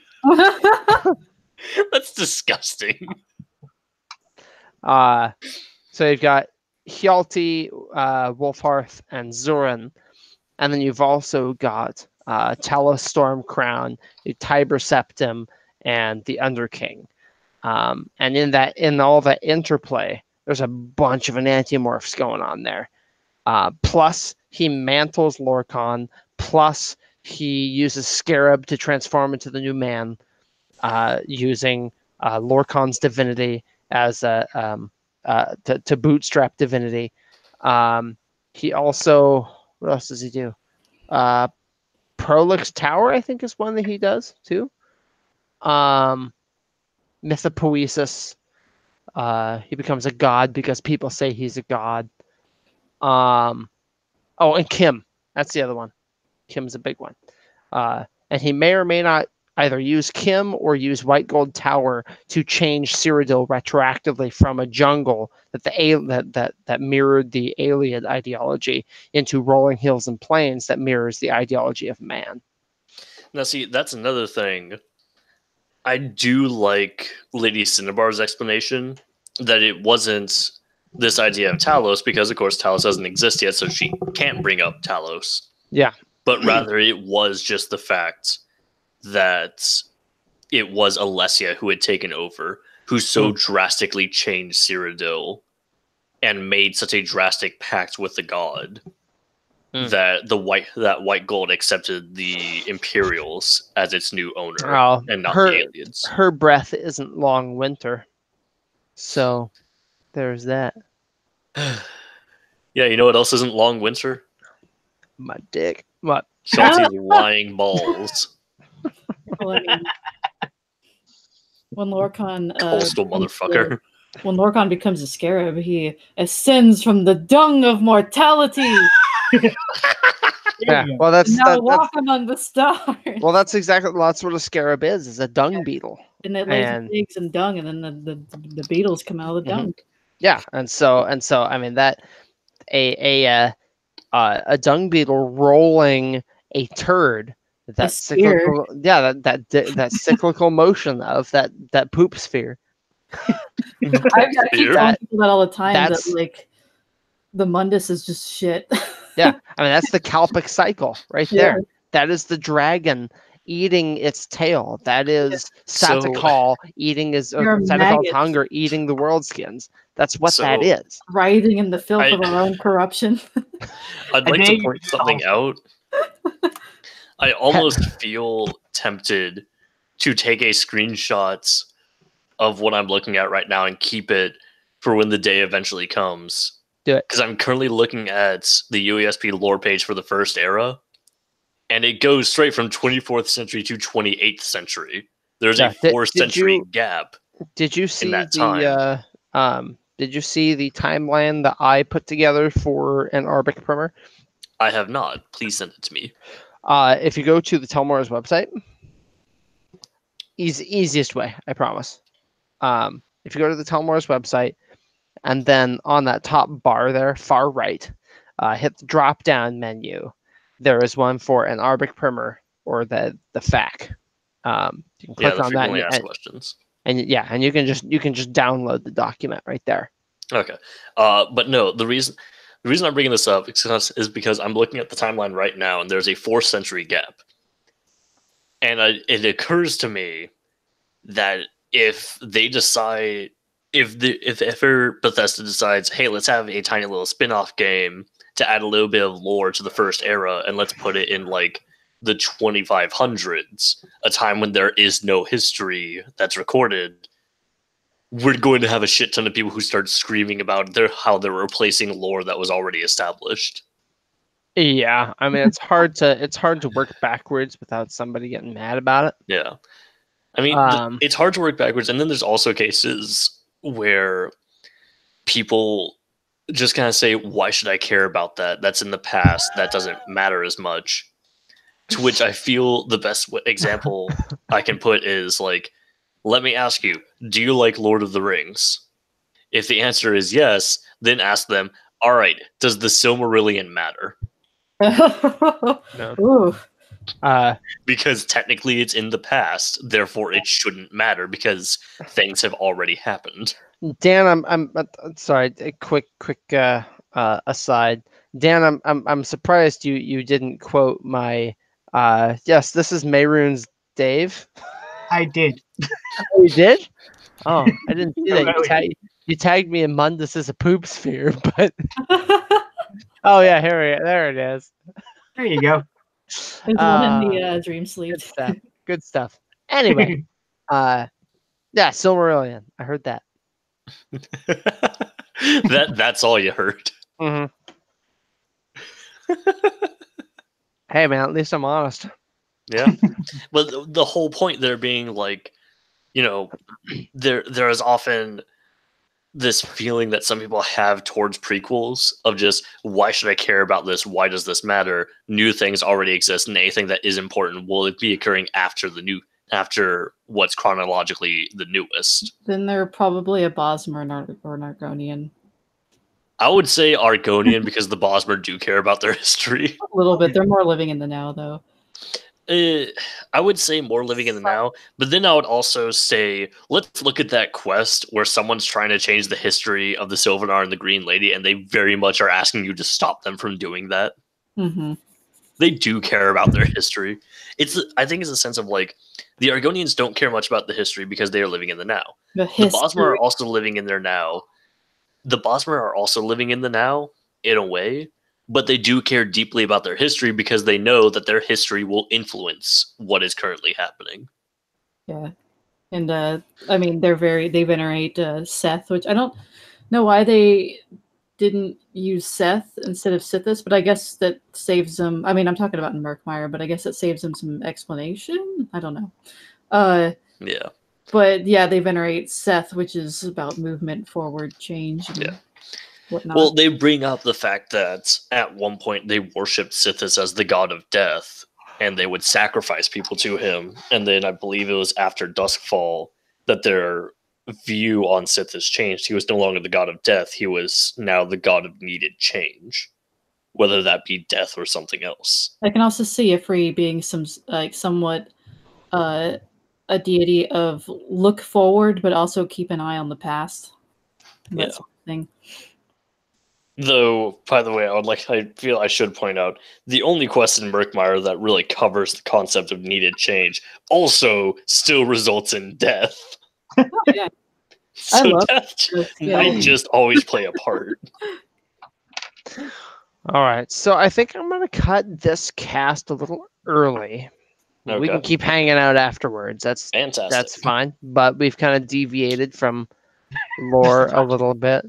That's disgusting. So you've got Hjalti, Wolfhearth, and Zurin, and then you've also got Talos Stormcrown, the Tiber Septim, and the Underking. And in all that interplay, there's a bunch of Enantiomorphs going on there. Plus, he mantles Lorcan. Plus, he uses Scarab to transform into the new man, using Lorcan's divinity as to bootstrap divinity. He also, what else does he do? Prolix Tower, I think, is one that he does too. Mythopoesis. He becomes a god because people say he's a god. And Kim. That's the other one. Kim's a big one. And he may or may not either use Kim or use White Gold Tower to change Cyrodiil retroactively from a jungle that mirrored the alien ideology into rolling hills and plains that mirrors the ideology of man. Now, see, that's another thing. I do like Lady Cinnabar's explanation that it wasn't this idea of Talos because, of course, Talos doesn't exist yet, so she can't bring up Talos. Yeah. But rather, it was just the fact that it was Alessia who had taken over, who so drastically changed Cyrodiil and made such a drastic pact with the god that White Gold accepted the Imperials as its new owner and not the aliens. Her breath isn't long winter, so there's that. Yeah, you know what else isn't long winter? My dick. What? Shelty's lying balls. Well, I mean, when Lorcan Coastal motherfucker. When Lorcan becomes a scarab, he ascends from the dung of mortality. Yeah, well, that's walk among the stars. Well, that's what a scarab is a dung beetle, and it lays eggs and dung, and then the beetles come out of the dung. Yeah, and so I mean that a dung beetle rolling a turd, that cyclical, that cyclical motion of that poop sphere. I keep telling people that all the time. That like the Mundus is just shit. Yeah, I mean that's the Kalpic cycle right there. That is the dragon eating its tail. That is Satakal eating Satakal's hunger, eating the world skins. That's what that is. Writhing in the filth of our own corruption. I'd like to point something out. I almost feel tempted to take a screenshot of what I'm looking at right now and keep it for when the day eventually comes. Do it. Because I'm currently looking at the UESP lore page for the first era, and it goes straight from 24th century to 28th century. There's a 4-century gap. Did you see that time. Did you see the timeline that I put together for an Arbic primer? I have not. Please send it to me. If you go to the Telmor's website, easiest way, I promise. If you go to the Telmor's website, and then on that top bar there, far right, hit the drop-down menu. There is one for an Arbic primer or the FAQ. You can click on that questions. And you can just download the document right there. Okay, but no, the reason I'm bringing this up is because I'm looking at the timeline right now, and there's a 4-century gap. And it occurs to me that if they decide, if ever Bethesda decides, hey, let's have a tiny little spin-off game to add a little bit of lore to the first era, and let's put it in like the 2500s, a time when there is no history that's recorded, we're going to have a shit ton of people who start screaming about how they're replacing lore that was already established. Yeah, I mean it's hard to work backwards without somebody getting mad about it. Yeah. I mean, it's hard to work backwards, and then there's also cases where people just kind of say, why should I care about that? That's in the past. That doesn't matter as much. To which I feel the best example I can put is like, let me ask you, do you like Lord of the Rings? If the answer is yes, then ask them, all right, does the Silmarillion matter? No. Ooh. Because technically it's in the past, therefore it shouldn't matter because things have already happened. Dan, I'm sorry. A quick aside. Dan, I'm surprised you didn't quote my. Yes, this is Mayroon's Dave. I did. Oh, you did? Oh, I didn't see that. Oh, You tagged me in Mundus as a poop sphere, but oh yeah, there it is. There you go. There's one in the dream sleep. Good stuff. Good stuff. Anyway, yeah, Silmarillion. I heard that. That's all you heard. Mm-hmm. Hey man, at least I'm honest. Yeah, but the whole point there being like, you know, there is often this feeling that some people have towards prequels of just, why should I care about this? Why does this matter? New things already exist, and anything that is important will be occurring after what's chronologically the newest. Then they're probably a Bosmer or an Argonian. I would say Argonian because the Bosmer do care about their history. A little bit. They're more living in the now, though. I would say more living in the now, but then I would also say, let's look at that quest where someone's trying to change the history of the Sylvanar and the Green Lady, and they very much are asking you to stop them from doing that. Mm-hmm. They do care about their history. I think it's a sense of like, the Argonians don't care much about the history because they are living in the now. The Bosmer are also living in their now. The Bosmer are also living in the now, in a way, but they do care deeply about their history because they know that their history will influence what is currently happening. Yeah. And I mean, they venerate Seth, which I don't know why they didn't use Seth instead of Sithis, but I guess that saves them. I mean, I'm talking about in Murkmire, but I guess it saves them some explanation. I don't know. Yeah. But yeah, they venerate Seth, which is about movement, forward, change, and whatnot. Well, they bring up the fact that at one point they worshipped Sithis as the god of death, and they would sacrifice people to him. And then I believe it was after Duskfall that their view on Sithis changed. He was no longer the god of death. He was now the god of needed change, whether that be death or something else. I can also see Ifri being somewhat a deity of look forward, but also keep an eye on the past. That sort of thing. Though, by the way, I feel I should point out, the only quest in Murkmire that really covers the concept of needed change also still results in death. Yeah. So death might just always play a part. All right, so I think I'm going to cut this cast a little early. Okay. We can keep hanging out afterwards. That's fantastic. That's fine. But we've kind of deviated from lore a little bit.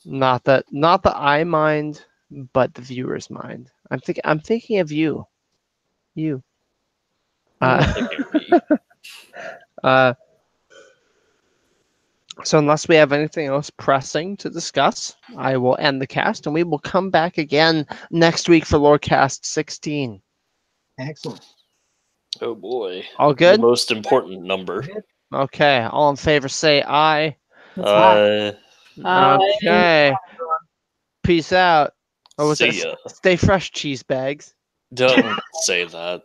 Not that I mind, but the viewers mind. I'm thinking of you. You. So unless we have anything else pressing to discuss, I will end the cast, and we will come back again next week for Lorecast 16. Excellent. Oh boy. All good? The most important number. Okay. All in favor say aye. Okay. Peace out. See ya. Stay fresh, cheese bags. Don't say that.